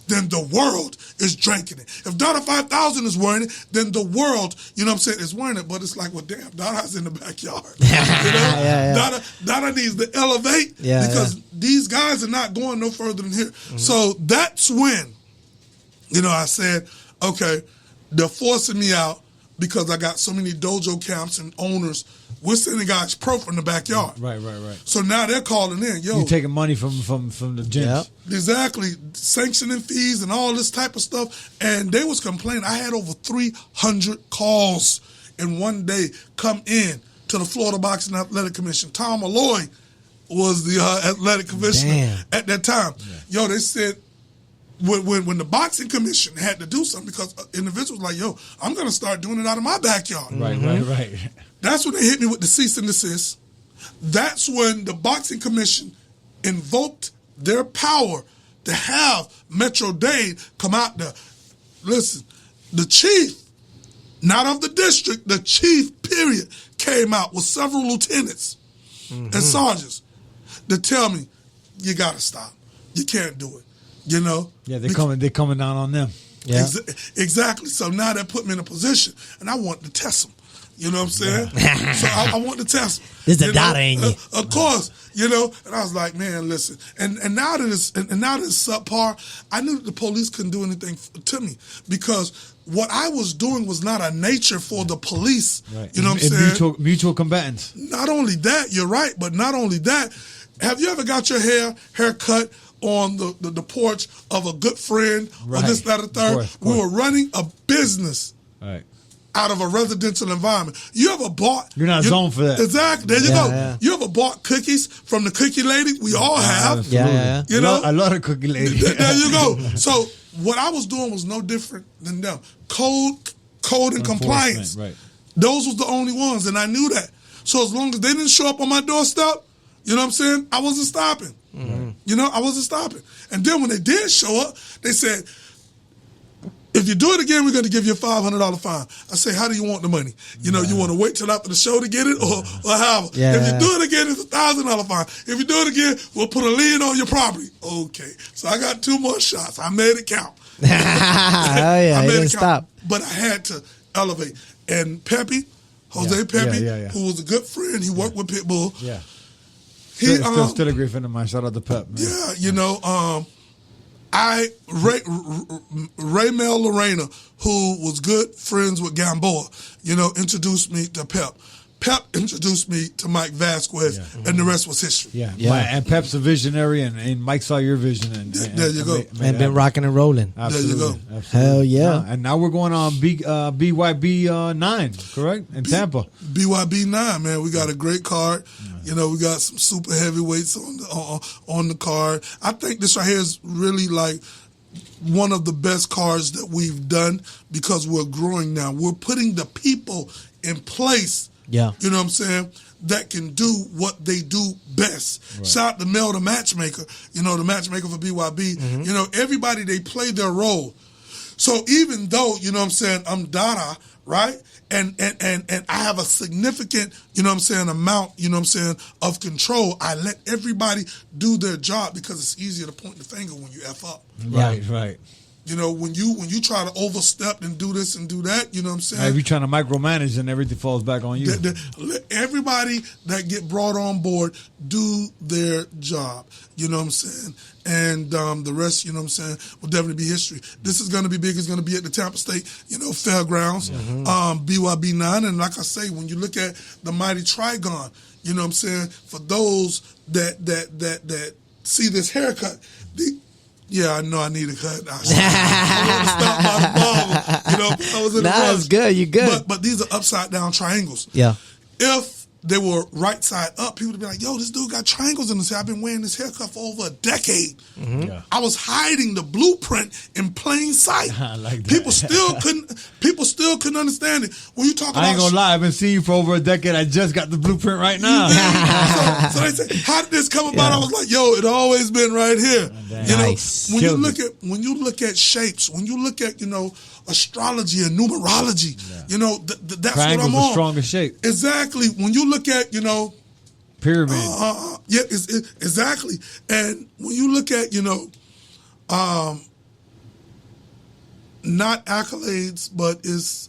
then the world is drinking it. If Dada 5000 is wearing it, then the world, you know what I'm saying, is wearing it. But it's like, well, damn, Dada's in the backyard. You know? Dada needs to elevate because these guys are not going no further than here. So that's when, you know, I said, okay, they're forcing me out. because I got so many dojo camps and owners. We're sending guys pro from the backyard. Right. So now they're calling in, yo. You're taking money from the gyms. Yep. Exactly. Sanctioning fees and all this type of stuff. And they was complaining. I had over 300 calls in one day come in to the Florida Boxing Athletic Commission. Tom Malloy was the athletic commissioner at that time. Yeah. Yo, they said, when the boxing commission had to do something, because individuals like, yo, I'm going to start doing it out of my backyard. Right. That's when they hit me with the cease and desist. That's when the boxing commission invoked their power to have Metro-Dade come out there. Listen, the chief, not of the district, the chief, period, came out with several lieutenants and sergeants to tell me, you got to stop. You can't do it. You know? Yeah, they're coming down on them. Yeah. Exactly. So now that put me in a position, and I want to test them. You know what I'm saying? So I want to test them. This is a Dada in you. Of course, you know. And I was like, man, listen. And now that it's subpar, I knew that the police couldn't do anything to me, because what I was doing was not a nature for the police. Right. You know what I'm saying? Mutual combatants. Not only that, you're right, but not only that, have you ever got your hair cut on the porch of a good friend or this, that, or third? Course. We were running a business out of a residential environment. You ever bought... You're not zoned for that. Exactly. There you go. Yeah. You ever bought cookies from the cookie lady? We all have. Yeah. You know? I love the cookie lady. There you go. So what I was doing was no different than them. Code and compliance. Right. Those was the only ones, and I knew that. So as long as they didn't show up on my doorstep, you know what I'm saying, I wasn't stopping. You know, I wasn't stopping. And then when they did show up, they said, if you do it again, we're going to give you a $500 fine. I say, how do you want the money? You know, you want to wait till after the show to get it, or however. Yeah. If you do it again, it's a $1,000 fine. If you do it again, we'll put a lien on your property. Okay. So I got 2 more shots. I made it count. I made didn't it count. stop. But I had to elevate. And Pepe, Jose Pepe, who was a good friend, he worked with Pitbull. Yeah. Still a great friend of mine. Shout out to Pep. Man. Yeah, you know, Ray Mel Lorena, who was good friends with Gamboa, you know, introduced me to Pep. Pep introduced me to Mike Vasquez, and the rest was history. Yeah. And Pep's a visionary, and Mike saw your vision. And there you go. And been rocking and rolling. Absolutely. There you go. Absolutely. Hell yeah. And now we're going on BYB 9, correct? In Tampa. BYB 9, man. We got a great card. You know, we got some super heavyweights on the card. I think this right here is really like one of the best cards that we've done, because we're growing now. We're putting the people in place. Yeah. You know what I'm saying? That can do what they do best. Right. Shout out to Mel, the matchmaker, you know, the matchmaker for BYB. You know, everybody, they play their role. So even though, you know what I'm saying, I'm Dada, right? And I have a significant, you know what I'm saying, amount, you know what I'm saying, of control, I let everybody do their job, because it's easier to point the finger when you F up. Right. You know, when you try to overstep and do this and do that, you know what I'm saying? If you're trying to micromanage, and everything falls back on you. Let everybody that get brought on board do their job. You know what I'm saying? And the rest, you know what I'm saying, will definitely be history. This is going to be big. It's going to be at the Tampa State, you know, Fairgrounds, BYB 9. And like I say, when you look at the mighty Trigon, you know what I'm saying, for those that see this haircut, yeah, I know I need a cut. I want to stop by the barber. You know, I was in the rush. It's good. You good. But these are upside down triangles. Yeah. If they were right side up, people would be like, yo, this dude got triangles in his hair. I've been wearing this haircut for over a decade. Yeah. I was hiding the blueprint in plain sight. I like that. People still couldn't understand it. When you talk about, I ain't gonna lie, I've been seeing you for over a decade. I just got the blueprint right now. so they say, how did this come about? I was like, yo, it always been right here. You know, Nice. when you look at shapes, when you look at, you know, astrology and numerology, you know, that's Triangle's what I'm the on. strongest shape. Exactly. When you look at, you know, pyramid. Exactly. And when you look at, you know, not accolades, but it's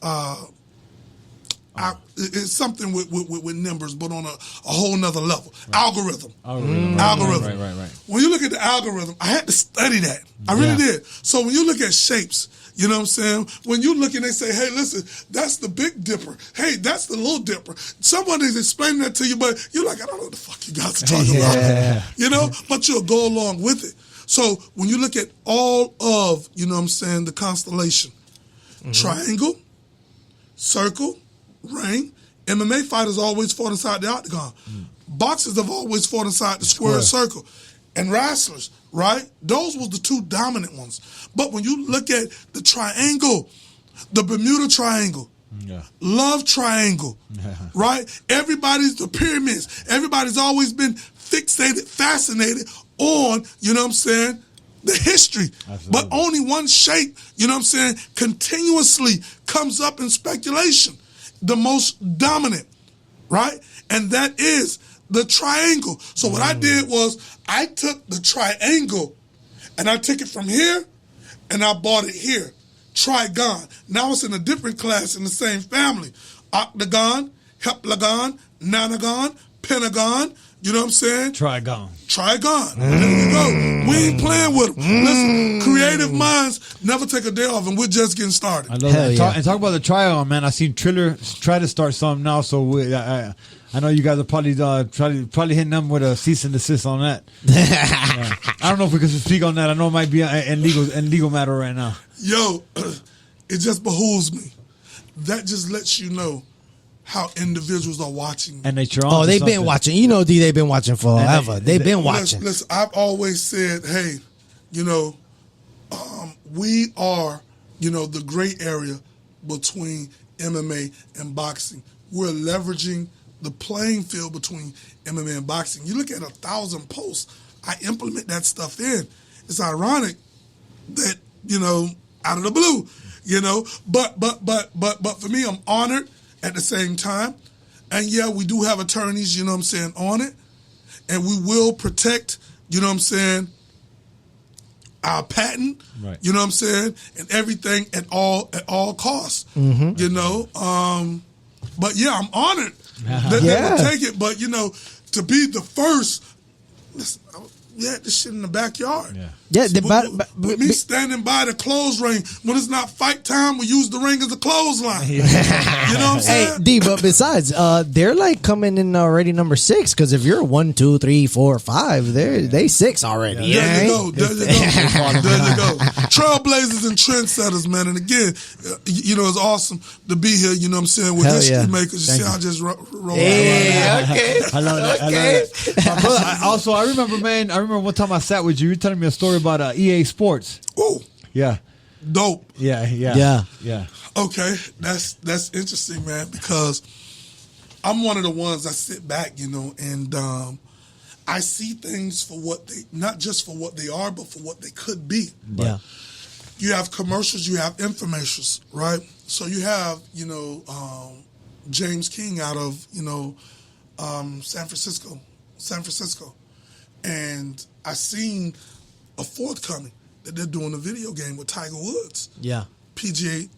It's something with numbers, but on a whole nother level. Right. Algorithm. Right. When you look at the algorithm, I had to study that. I really did. So when you look at shapes, you know what I'm saying? When you look and they say, hey, listen, that's the Big Dipper. Hey, that's the Little Dipper. Someone is explaining that to you, but you're like, I don't know what the fuck you guys are talking about. You know? But you'll go along with it. So when you look at all of, you know what I'm saying, the constellation, triangle, circle, ring, MMA fighters always fought inside the octagon. Boxers have always fought inside the square circle. And wrestlers, right? Those was the two dominant ones. But when you look at the triangle, the Bermuda Triangle, love triangle, right? Everybody's the pyramids. Everybody's always been fixated, fascinated on, you know what I'm saying, the history. Absolutely. But only one shape, you know what I'm saying, continuously comes up in speculation. The most dominant, right? And that is the triangle. So what I did was I took the triangle and I took it from here and I bought it here. Trigon. Now it's in a different class in the same family. Octagon, heptagon, nonagon, pentagon. You know what I'm saying? Trigon. There you go. We ain't playing with them. Listen, creative minds never take a day off, and we're just getting started. I love that. And talk about the trigon, man. I seen Triller try to start something now, so I know you guys are probably probably hitting them with a cease and desist on that. I don't know if we can speak on that. I know it might be in legal matter right now. Yo, it just behooves me. That just lets you know how individuals are watching. And they've been watching. You know, they've been watching forever. They've been watching. Listen, I've always said, hey, you know, we are, you know, the gray area between MMA and boxing. We're leveraging the playing field between MMA and boxing. You look at 1,000 posts, I implement that stuff in. It's ironic that, you know, out of the blue, you know, but for me, I'm honored at the same time. And yeah, we do have attorneys, you know what I'm saying, on it. And we will protect, you know what I'm saying, our patent, you know what I'm saying, and everything at all costs, you know. But yeah, I'm honored that they will take it. But, you know, to be the first, listen, we had this shit in the backyard. With me standing by the clothes ring, when it's not fight time, we use the ring as a clothesline. You know what I'm saying? Hey, D, but besides, they're like coming in already number 6, because if you're 1, 2, 3, 4, 5, they 6 already. There you go. Trailblazers and trendsetters, man. And again, you know, it's awesome to be here, you know what I'm saying, with history makers. You see how I just roll okay. I love that. Brother, also, I remember one time I sat with you. You were telling me a story about EA Sports. Oh, yeah, dope. Yeah. Okay, that's interesting, man, because I'm one of the ones I sit back, you know, and I see things for what they, not just for what they are, but for what they could be. Yeah. You have commercials, you have infomercials, right? So you have, you know, James King out of, you know, San Francisco. And I seen a forthcoming that they're doing a video game with Tiger Woods. Yeah. PGA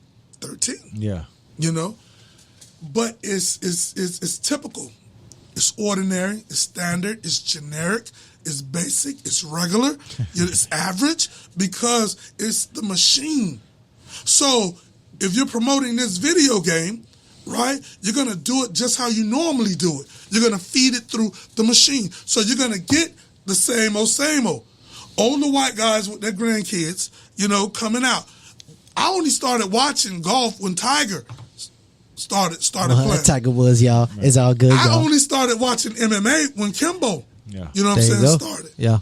13. Yeah. You know? But it's typical. It's ordinary, it's standard, it's generic, it's basic, it's regular, it's average, because it's the machine. So if you're promoting this video game, right, you're going to do it just how you normally do it. You're going to feed it through the machine. So you're going to get the same old. Older white guys with their grandkids, you know, coming out. I only started watching golf when Tiger started playing. Tiger Woods, y'all. It's all good, I y'all. only started watching MMA when Kimbo, you know what I'm saying, started. Yeah.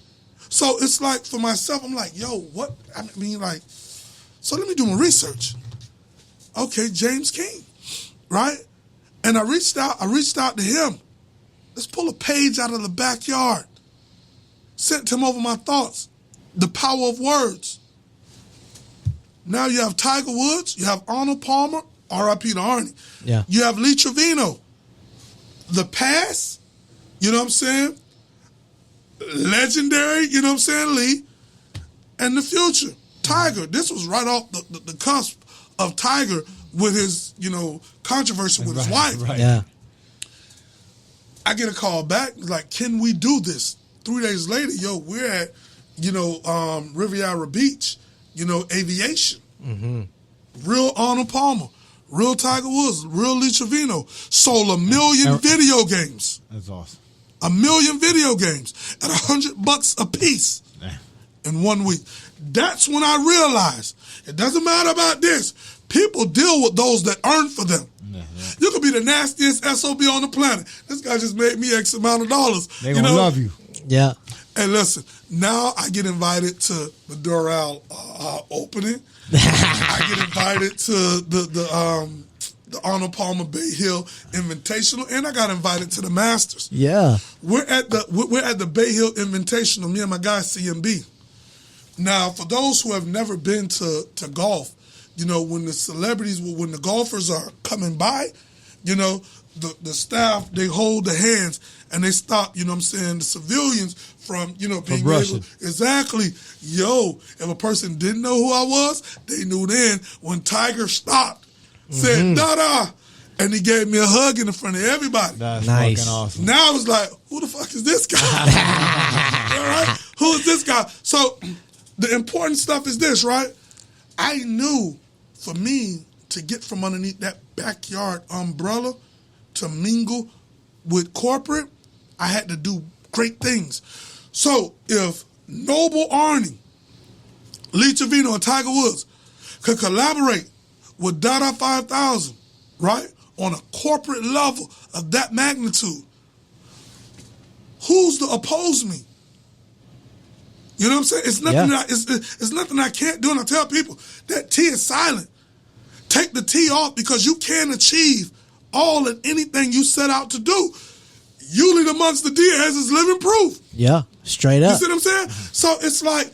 So it's like, for myself, I'm like, yo, what? I mean, like, so let me do my research. Okay, James King, right? And I reached out to him. Let's pull a page out of the backyard. Sent him over my thoughts. The power of words. Now you have Tiger Woods, you have Arnold Palmer, R.I.P. to Arnie. Yeah. You have Lee Trevino. The past, you know what I'm saying? Legendary, you know what I'm saying, Lee. And the future, Tiger. This was right off the cusp of Tiger with his, controversy with his wife. Right. Yeah. I get a call back, like, can we do this? 3 days later, we're at, Riviera Beach, aviation. Mm-hmm. Real Arnold Palmer, real Tiger Woods, real Lee Trevino sold 1 million video games. That's awesome. 1 million video games at $100 a piece in 1 week. That's when I realized it doesn't matter about this. People deal with those that earn for them. Yeah. You could be the nastiest SOB on the planet. This guy just made me X amount of dollars. They gonna love you. Yeah. And listen, now I get invited to the Doral opening. I get invited to the Arnold Palmer Bay Hill Invitational, and I got invited to the Masters. Yeah. We're at the Bay Hill Invitational, me and my guy CMB. Now, for those who have never been to golf, when the celebrities, when the golfers are coming by, the staff, they hold the hands and they stop, the civilians from, being able. Exactly. If a person didn't know who I was, they knew then when Tiger stopped, said, Dada, and he gave me a hug in front of everybody. That's nice. fucking awesome. Now I was like, who the fuck is this guy? All right? Who is this guy? So the important stuff is this, right? I knew for me to get from underneath that backyard umbrella to mingle with corporate, I had to do great things. So if Noble Arnie, Lee Trevino, and Tiger Woods could collaborate with Dada 5000, right, on a corporate level of that magnitude, who's to oppose me? You know what I'm saying? It's nothing. It's nothing I can't do. And I tell people that T is silent. Take the T off because you can achieve all and anything you set out to do. Uly the Monster Diaz is living proof. Yeah, straight up. You see what I'm saying? So it's like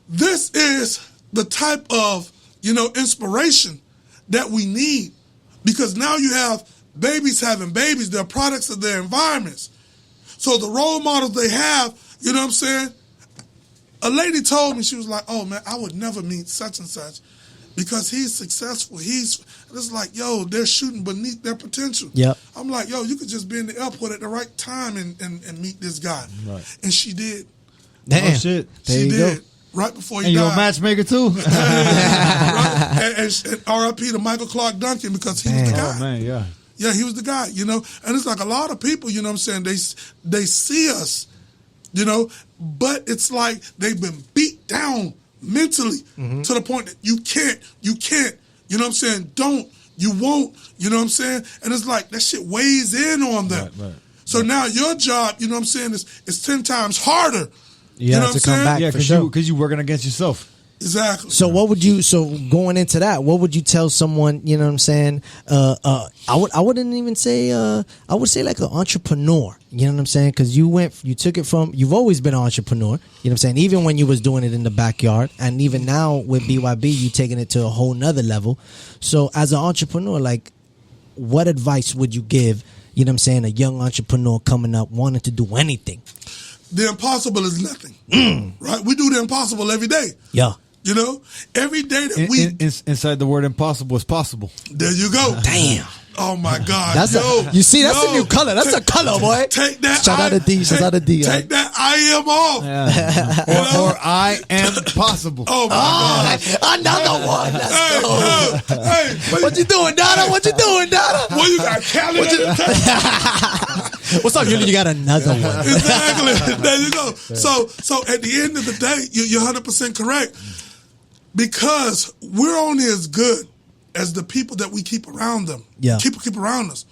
this is the type of inspiration that we need because now you have babies having babies. They're products of their environments. So the role models they have, you know what I'm saying? A lady told me, she was like, oh, man, I would never meet such and such because he's successful. It's like, they're shooting beneath their potential. Yep. I'm like, you could just be in the airport at the right time and meet this guy. Right. And she did. Damn. Oh, shit. There She you did. go. Right before he And died. you're a matchmaker, too? Right? And R.I.P. to Michael Clark Duncan because he was the guy. Oh, man, yeah. Yeah, he was the guy, And it's like a lot of people, you know what I'm saying, they see us, but it's like they've been beat down mentally to the point that you can't, you know what I'm saying, you won't, you know what I'm saying? And it's like that shit weighs in on them. Right. So now your job, you know what I'm saying, is 10 times harder. Yeah, you know what I'm to come saying? back. Yeah, for sure. because you're working against yourself. Exactly. So going into that, what would you tell someone, you know what I'm saying? I wouldn't even say, I would say like an entrepreneur, you know what I'm saying? Cause you took it from, you've always been an entrepreneur, you know what I'm saying? Even when you was doing it in the backyard and even now with BYB, you taking it to a whole nother level. So as an entrepreneur, like what advice would you give, you know what I'm saying? A young entrepreneur coming up, wanting to do anything. The impossible is nothing, right? We do the impossible every day. Yeah. Every day that we... Inside the word impossible is possible. There you go. Damn. Oh, my God. That's a new color. That's a color, boy. Take that. Shout out to D. Take that I am off. Yeah. Or I am possible. Oh, my God. Another one. Let's go. Hey, What you doing, Dada? What you doing, Dada? Well, you got calendar. What's up, Uly? You got another one. Exactly. There you go. So at the end of the day, you're 100% correct. Because we're only as good as the people that we keep around them. Yeah. Keep around us.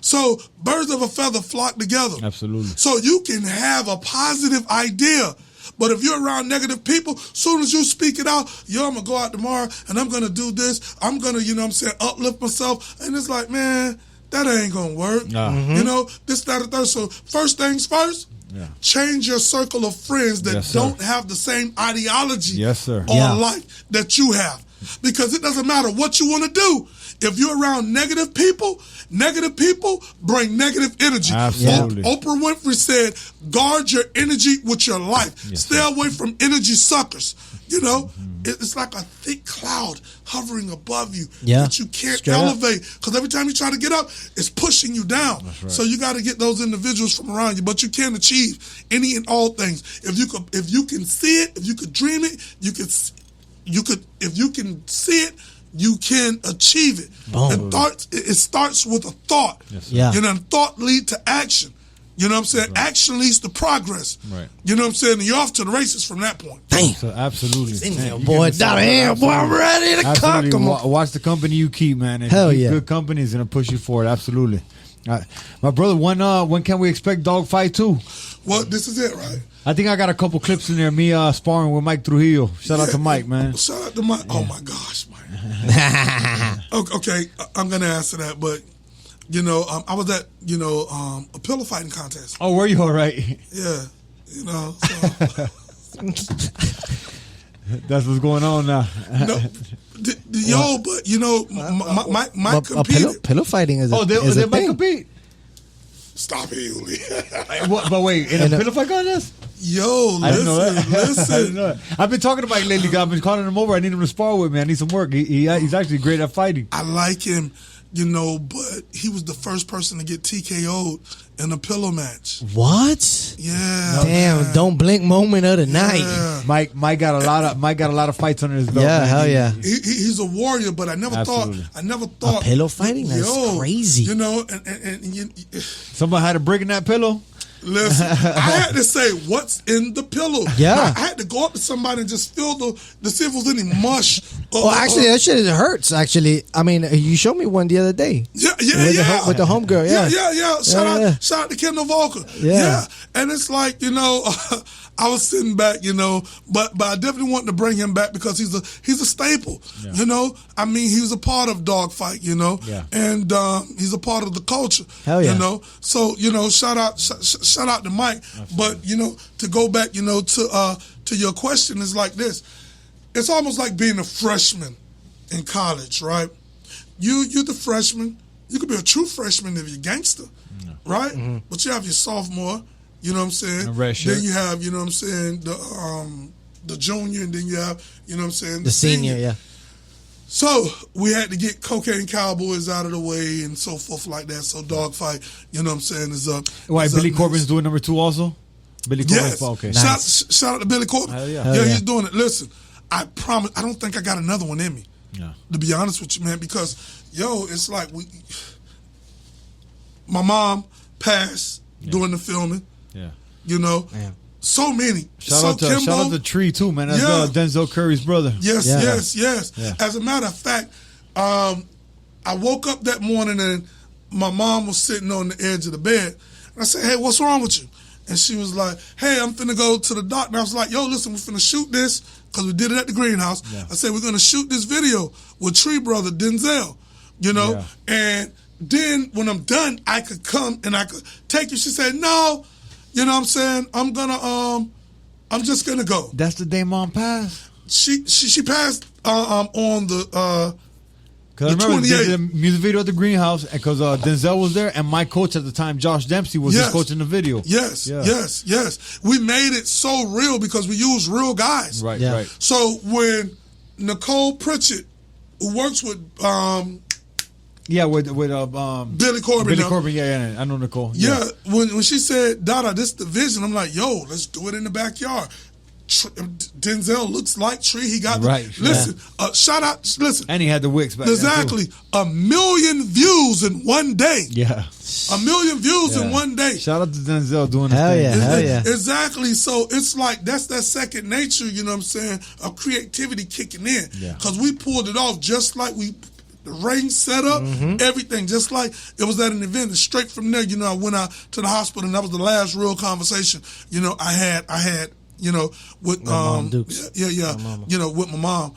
So birds of a feather flock together. Absolutely. So you can have a positive idea, but if you're around negative people, soon as you speak it out, I'm going to go out tomorrow and I'm going to do this. I'm going to, uplift myself. And it's like, man, that ain't going to work. This, that, and third. So first things first. Yeah. Change your circle of friends that don't have the same ideology on life that you have. Because it doesn't matter what you want to do. If you're around negative people bring negative energy. Absolutely. Oprah Winfrey said, guard your energy with your life. Yes, Stay sir. away from energy suckers. You know, it's like a thick cloud hovering above you that you can't Straight elevate, because every time you try to get up, it's pushing you down. Right. So you got to get those individuals from around you. But you can achieve any and all things if you can see it, if you could dream it, if you can see it, you can achieve it. Boom. It starts with a thought. Yes, yeah. You know, thought lead to action. You know what I'm saying? Right. Action leads to progress. Right. You know what I'm saying? And you're off to the races from that point. Damn. So absolutely. Man, Boy, down here, boy, I'm ready to absolutely. cock 'em. Watch the company you keep, man. If Hell you keep yeah. good company is gonna push you forward. Absolutely. My brother, when can we expect Dogfight 2? Well, this is it, right? I think I got a couple clips in there. Me sparring with Mike Trujillo. Shout out to Mike, man. Shout out to Mike. Yeah. Oh my gosh, Mike. okay, I'm gonna answer that, but you know, I was at a pillow fighting contest. Oh, were you all right? Yeah, you know. So. That's what's going on now. No, but you know, Mike competed. Pillow fighting is a, is they a might thing. compete. Stop it, Uly. But wait, in a pillow fight contest? Yo, I didn't know that. I didn't listen. know that. I've been talking to Mike lately. I've been calling him over. I need him to spar with me. I need some work. He's actually great at fighting. I like him, you know, but he was the first person to get TKO'd in a pillow match. What? Yeah. Damn! Man. Don't blink moment of the night. Yeah. Mike got a lot of fights under his belt. Yeah, man. hell yeah. He's a warrior, but I never Absolutely. thought Pillow fighting? That's crazy. You know, and you, Somebody had a brick in that pillow. listen, I had to say what's in the pillow. Yeah. I had to go up to somebody and just feel to see if there was any mush. Well, actually, that shit hurts. Actually, I mean, you showed me one the other day. Yeah. With the homegirl, yeah. Shout out to Kendall Volker. Yeah. And it's like, you know, I was sitting back, you know, but I definitely wanted to bring him back because he's a staple. Yeah. You know, I mean, he was a part of Dogfight, you know, and he's a part of the culture. Hell yeah. You know, so you know, shout out to Mike. Absolutely. But you know, to go back, you know, to your question is like this. It's almost like being a freshman in college, right? You're the freshman. You could be a true freshman if you're gangster, right? Mm-hmm. But you have your sophomore, you know what I'm saying? Then you have, you know what I'm saying, the junior, and then you have, you know what I'm saying, the senior, yeah. So we had to get Cocaine Cowboys out of the way and so forth like that. So Dogfight, you know what I'm saying, is up. Why, Billy Corbin's doing number 2 also? Billy Corbin? Yes. Okay. Nice. Shout out to Billy Corbin. Hell yeah. Yeah, he's doing it. Listen, I promise, I don't think I got another one in me. Yeah. To be honest with you, man, because, it's like my mom passed during the filming. Yeah. You know? Yeah. So many. Shout out to Tree too, man. That's Denzel Curry's brother. Yes. Yeah. As a matter of fact, I woke up that morning and my mom was sitting on the edge of the bed. And I said, hey, what's wrong with you? And she was like, hey, I'm finna go to the doctor. I was like, yo, listen, we're finna shoot this, because we did it at the greenhouse. Yeah. I said, we're gonna shoot this video with Tree brother Denzel, you know? Yeah. And then when I'm done, I could come and I could take you. She said, no, you know what I'm saying? I'm just gonna go. That's the day mom passed? She passed on the Because I remember they did a music video at the greenhouse, because Denzel was there, and my coach at the time, Josh Dempsey, was his coach in the video. Yes. We made it so real because we used real guys. Right. So when Nicole Pritchett, who works with Billy Corbin. I know Nicole. Yeah. When she said, Dada, this is the vision, I'm like, yo, let's do it in the backyard. Denzel looks like Tree. He got listen. Shout out. Listen, and he had the wicks back exactly. 1 million views in one day. Yeah, 1 million views in one day. Shout out to Denzel doing hell thing. Hell yeah. Exactly. So it's like that's that second nature. You know what I'm saying? Of creativity kicking in. Yeah. Because we pulled it off just like the ring set up, everything, just like it was at an event. And straight from there, you know, I went out to the hospital, and that was the last real conversation. You know, I had. You know, with you know, with my mom.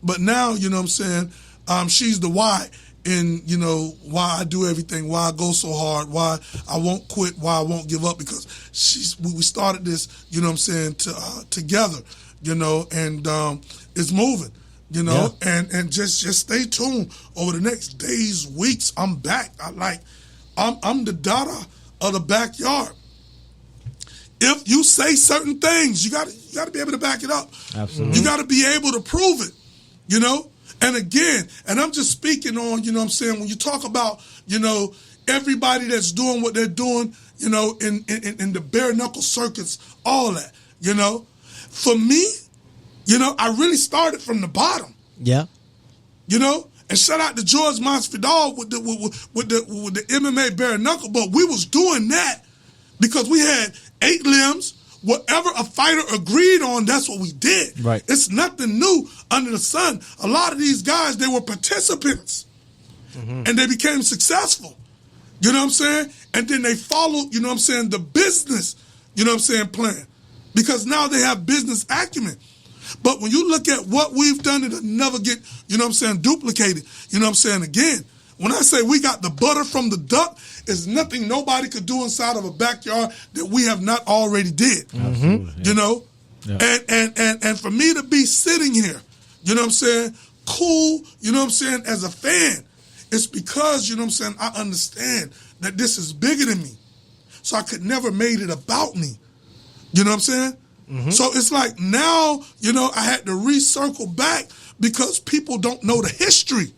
But now, you know what I'm saying, she's the why in, you know, why I do everything, why I go so hard, why I won't quit, why I won't give up, because we started this, you know what I'm saying, together, you know, and it's moving. You know, and just stay tuned over the next days, weeks. I'm back. I'm the Dada of the backyard. If you say certain things, you got to be able to back it up. Absolutely. You got to be able to prove it. You know, and again, and I'm just speaking on, you know what I'm saying, when you talk about, you know, everybody that's doing what they're doing, you know, in the bare knuckle circuits, all that, you know, for me, you know, I really started from the bottom. Yeah. You know, and shout out to George Masvidal with the MMA bare knuckle, but we was doing that because we had 8 limbs. Whatever a fighter agreed on, that's what we did. Right. It's nothing new under the sun. A lot of these guys, they were participants, and they became successful. You know what I'm saying? And then they followed, you know what I'm saying, the business, you know what I'm saying, plan. Because now they have business acumen. But when you look at what we've done, it'll never get, you know what I'm saying, duplicated. You know what I'm saying, again. When I say we got the butter from the duck, it's nothing nobody could do inside of a backyard that we have not already did. Absolutely, You know? Yeah. And for me to be sitting here, you know what I'm saying, cool, you know what I'm saying, as a fan, it's because, you know what I'm saying, I understand that this is bigger than me. So I could never made it about me. You know what I'm saying? So it's like now, you know, I had to recircle back because people don't know the history.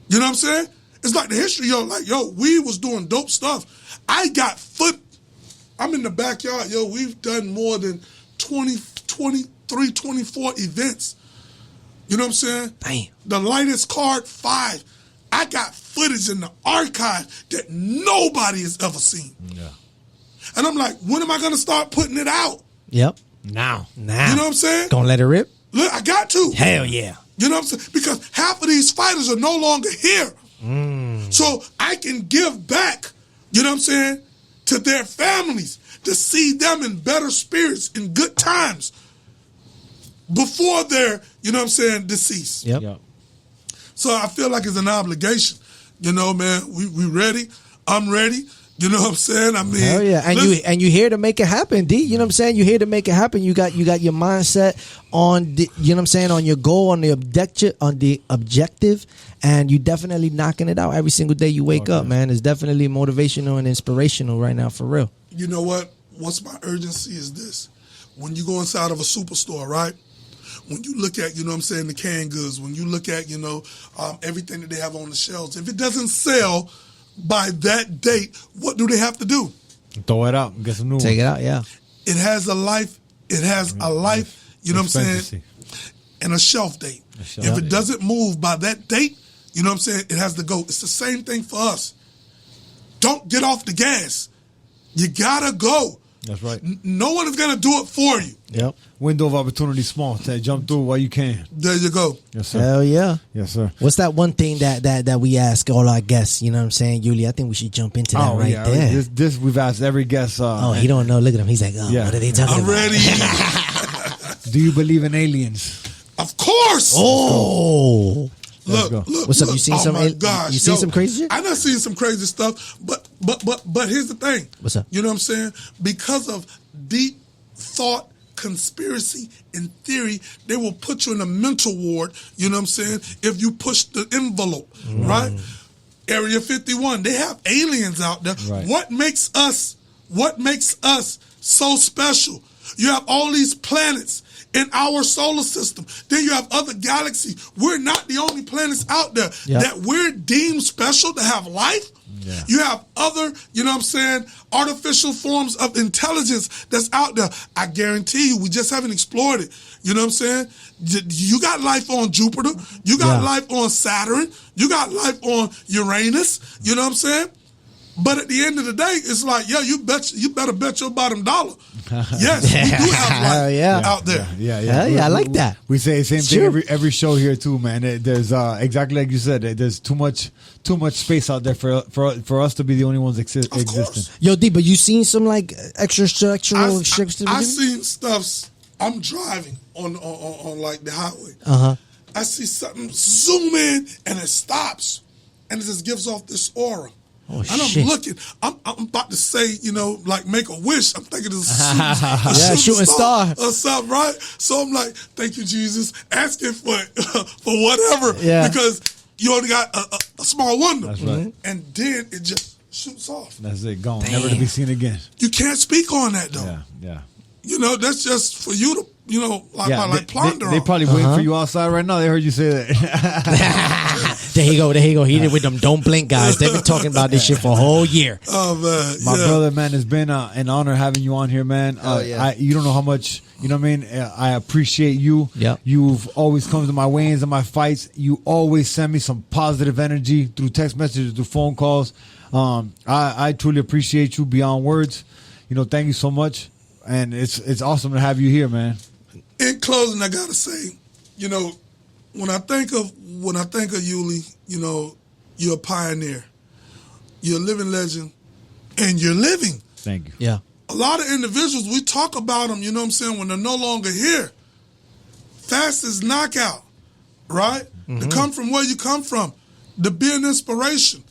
You know what I'm saying? It's like the history, we was doing dope stuff. I got I'm in the backyard, we've done more than 23, 24 events. You know what I'm saying? Damn. The lightest card, 5. I got footage in the archive that nobody has ever seen. Yeah. And I'm like, when am I going to start putting it out? Yep. Now. You know what I'm saying? Gonna let it rip? Look, I got to. Hell yeah. You know what I'm saying? Because half of these fighters are no longer here. So I can give back, you know what I'm saying, to their families to see them in better spirits, in good times before they're, you know what I'm saying, deceased. Yep. So I feel like it's an obligation. You know, man, we ready. I'm ready. You know what I'm saying? I mean, hell yeah, and you here to make it happen, D. You know what I'm saying? You're here to make it happen. You got your mindset on the, you know what I'm saying, on your goal, on the objective, and you definitely knocking it out every single day you wake up, man. It's definitely motivational and inspirational right now, for real. You know what? What's my urgency is this: when you go inside of a superstore, right? When you look at, you know what I'm saying, the canned goods, when you look at, you know, everything that they have on the shelves, if it doesn't sell by that date, what do they have to do? Throw it out. Get some new Take ones. it out, yeah. It has a life. It has a life, you know what I'm saying, Expectancy. and a shelf date. If it doesn't move by that date, you know what I'm saying, it has to go. It's the same thing for us. Don't get off the gas. You gotta go. That's right. No one is gonna do it for you. Yep. Window of opportunity small. Jump through while you can. There you go. Yes, sir. Hell yeah. Yes, sir. What's that one thing that we ask all our guests? You know what I'm saying, Uly? I think we should jump into that there. This we've asked every guest. He don't know. Look at him. He's like, what are they talking I'm about? ready. Do you believe in aliens? Of course. Oh. Look, What's up? look. You seen Oh some? my gosh, you seen some crazy shit? I done seen some crazy stuff, but here's the thing. What's up? You know what I'm saying? Because of deep thought, conspiracy, and theory, they will put you in a mental ward, you know what I'm saying, if you push the envelope, right? Area 51, they have aliens out there. Right. What makes us so special? You have all these planets in our solar system. Then you have other galaxies. We're not the only planets out there that we're deemed special to have life. Yeah. You have other, you know what I'm saying, artificial forms of intelligence that's out there. I guarantee you, we just haven't explored it. You know what I'm saying? You got life on Jupiter. You got life on Saturn. You got life on Uranus. You know what I'm saying? But at the end of the day, it's like, you better bet your bottom dollar. Yes, we do have life out there. Yeah. I like that. We say the same thing every show here too, man. There's exactly like you said. There's too much space out there for us to be the only ones existing. Yo, D, but you seen some like extraterrestrial ships? I seen stuff. I'm driving on like the highway. I see something zoom in and it stops, and it just gives off this aura. Oh, and I'm shit. looking. I'm about to say, like make a wish. I'm thinking it's Yeah, shooting star. or something, right? So I'm like, thank you, Jesus, asking for whatever, Yeah. because you only got a small window. That's right. And then it just shoots off. That's it. Gone. Never to be seen again. You can't speak on that though. Yeah. That's just for you to, ponder They on. probably waiting for you outside right now. They heard you say that. There he go. He did with them don't blink guys. They've been talking about this shit for a whole year. Oh man, My brother, man, it's been an honor having you on here, man. You don't know how much, you know what I mean? I appreciate you. Yep. You've always come to my weigh-ins and my fights. You always send me some positive energy through text messages, through phone calls. I truly appreciate you beyond words. Thank you so much. And it's awesome to have you here, man. In closing, I gotta say, when I think of Uly, you're a pioneer, you're a living legend, and you're living. Thank you. Yeah. A lot of individuals, we talk about them, when they're no longer here. Fastest knockout, right? Mm-hmm. To come from where you come from, to be an inspiration,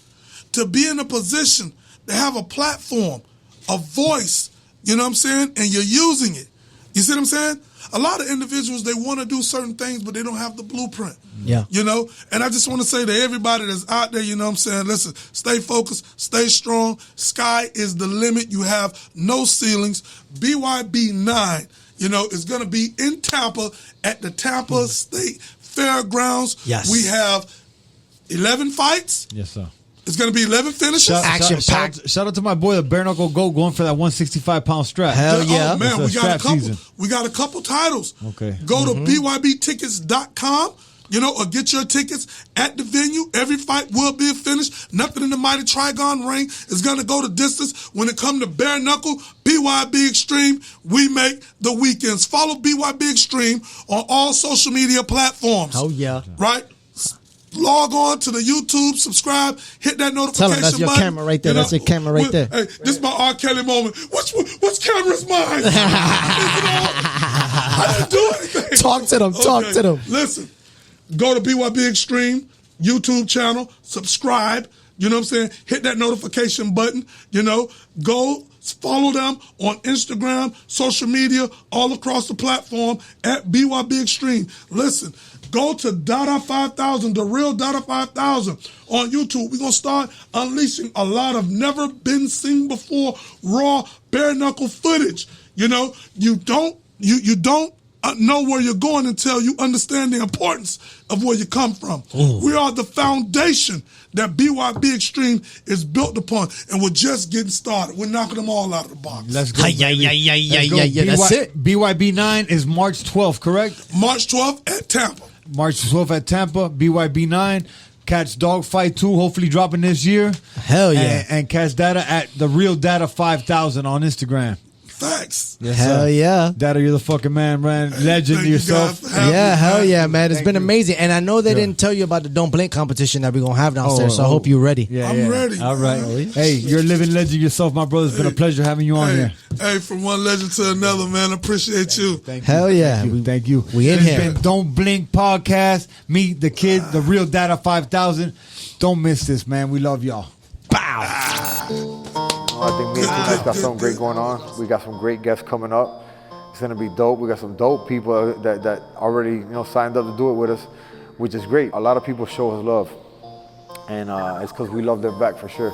to be in a position, to have a platform, a voice, and you're using it. You see what I'm saying? A lot of individuals, they want to do certain things, but they don't have the blueprint. Yeah. And I just want to say to everybody that's out there, listen, stay focused, stay strong. Sky is the limit. You have no ceilings. BYB 9, is going to be in Tampa at the Tampa State Fairgrounds. Yes. We have 11 fights. Yes, sir. It's going to be 11 finishes. Action-packed. Shout out to my boy, the bare knuckle goat, going for that 165-pound strap. Hell yeah. Oh, man, It's we got a couple titles. Okay. Go to bybtickets.com, or get your tickets at the venue. Every fight will be a finish. Nothing in the mighty Trigon ring is going to go the distance. When it comes to bare knuckle, BYB Extreme, we make the weekends. Follow BYB Extreme on all social media platforms. Oh, yeah. Right? Log on to the YouTube, subscribe, hit that notification Tell him that's your button. camera right there. That's your camera right there. Hey, this is my R. Kelly moment. What's camera's mine? I didn't do anything. Talk to them. Talk to them. Listen, go to BYB Extreme YouTube channel, subscribe. You know what I'm saying? Hit that notification button. Go follow them on Instagram, social media, all across the platform at BYB Extreme. Listen, go to Dada 5000, the real Dada 5000 on YouTube. We're going to start unleashing a lot of never been seen before raw bare knuckle footage. You don't know where you're going until you understand the importance of where you come from. Ooh. We are the foundation that BYB Extreme is built upon, and we're just getting started. We're knocking them all out of the box. Let's go. Yeah. That's it. BYB 9 is March 12th, correct? March 12th at Tampa. March 12th at Tampa, BYB 9. Catch Dogfight 2, hopefully dropping this year. Hell yeah. And catch Dada at the real Dada 5000 on Instagram. Facts. Yes, hell sir. yeah. Dada, you're the fucking man. Legend Thank yourself. You guys Yeah, hell yeah, man. It's Thank been you. amazing. And I know they didn't tell you about the Don't Blink competition that we're going to have downstairs, so I hope you're ready. Yeah, I'm ready. All right. Hey, you're a living legend yourself, my brother. It's been a pleasure having you on here. Hey, from one legend to another, man. Appreciate you. Thank Hell you. yeah. Thank you. We in It's here. been Don't Blink podcast. Meet the kid, the real Dada 5000. Don't miss this, man. We love y'all. Bow. I think me and Chris got something great going on. We got some great guests coming up. It's gonna be dope. We got some dope people that already signed up to do it with us, which is great. A lot of people show us love, and it's because we love them back for sure.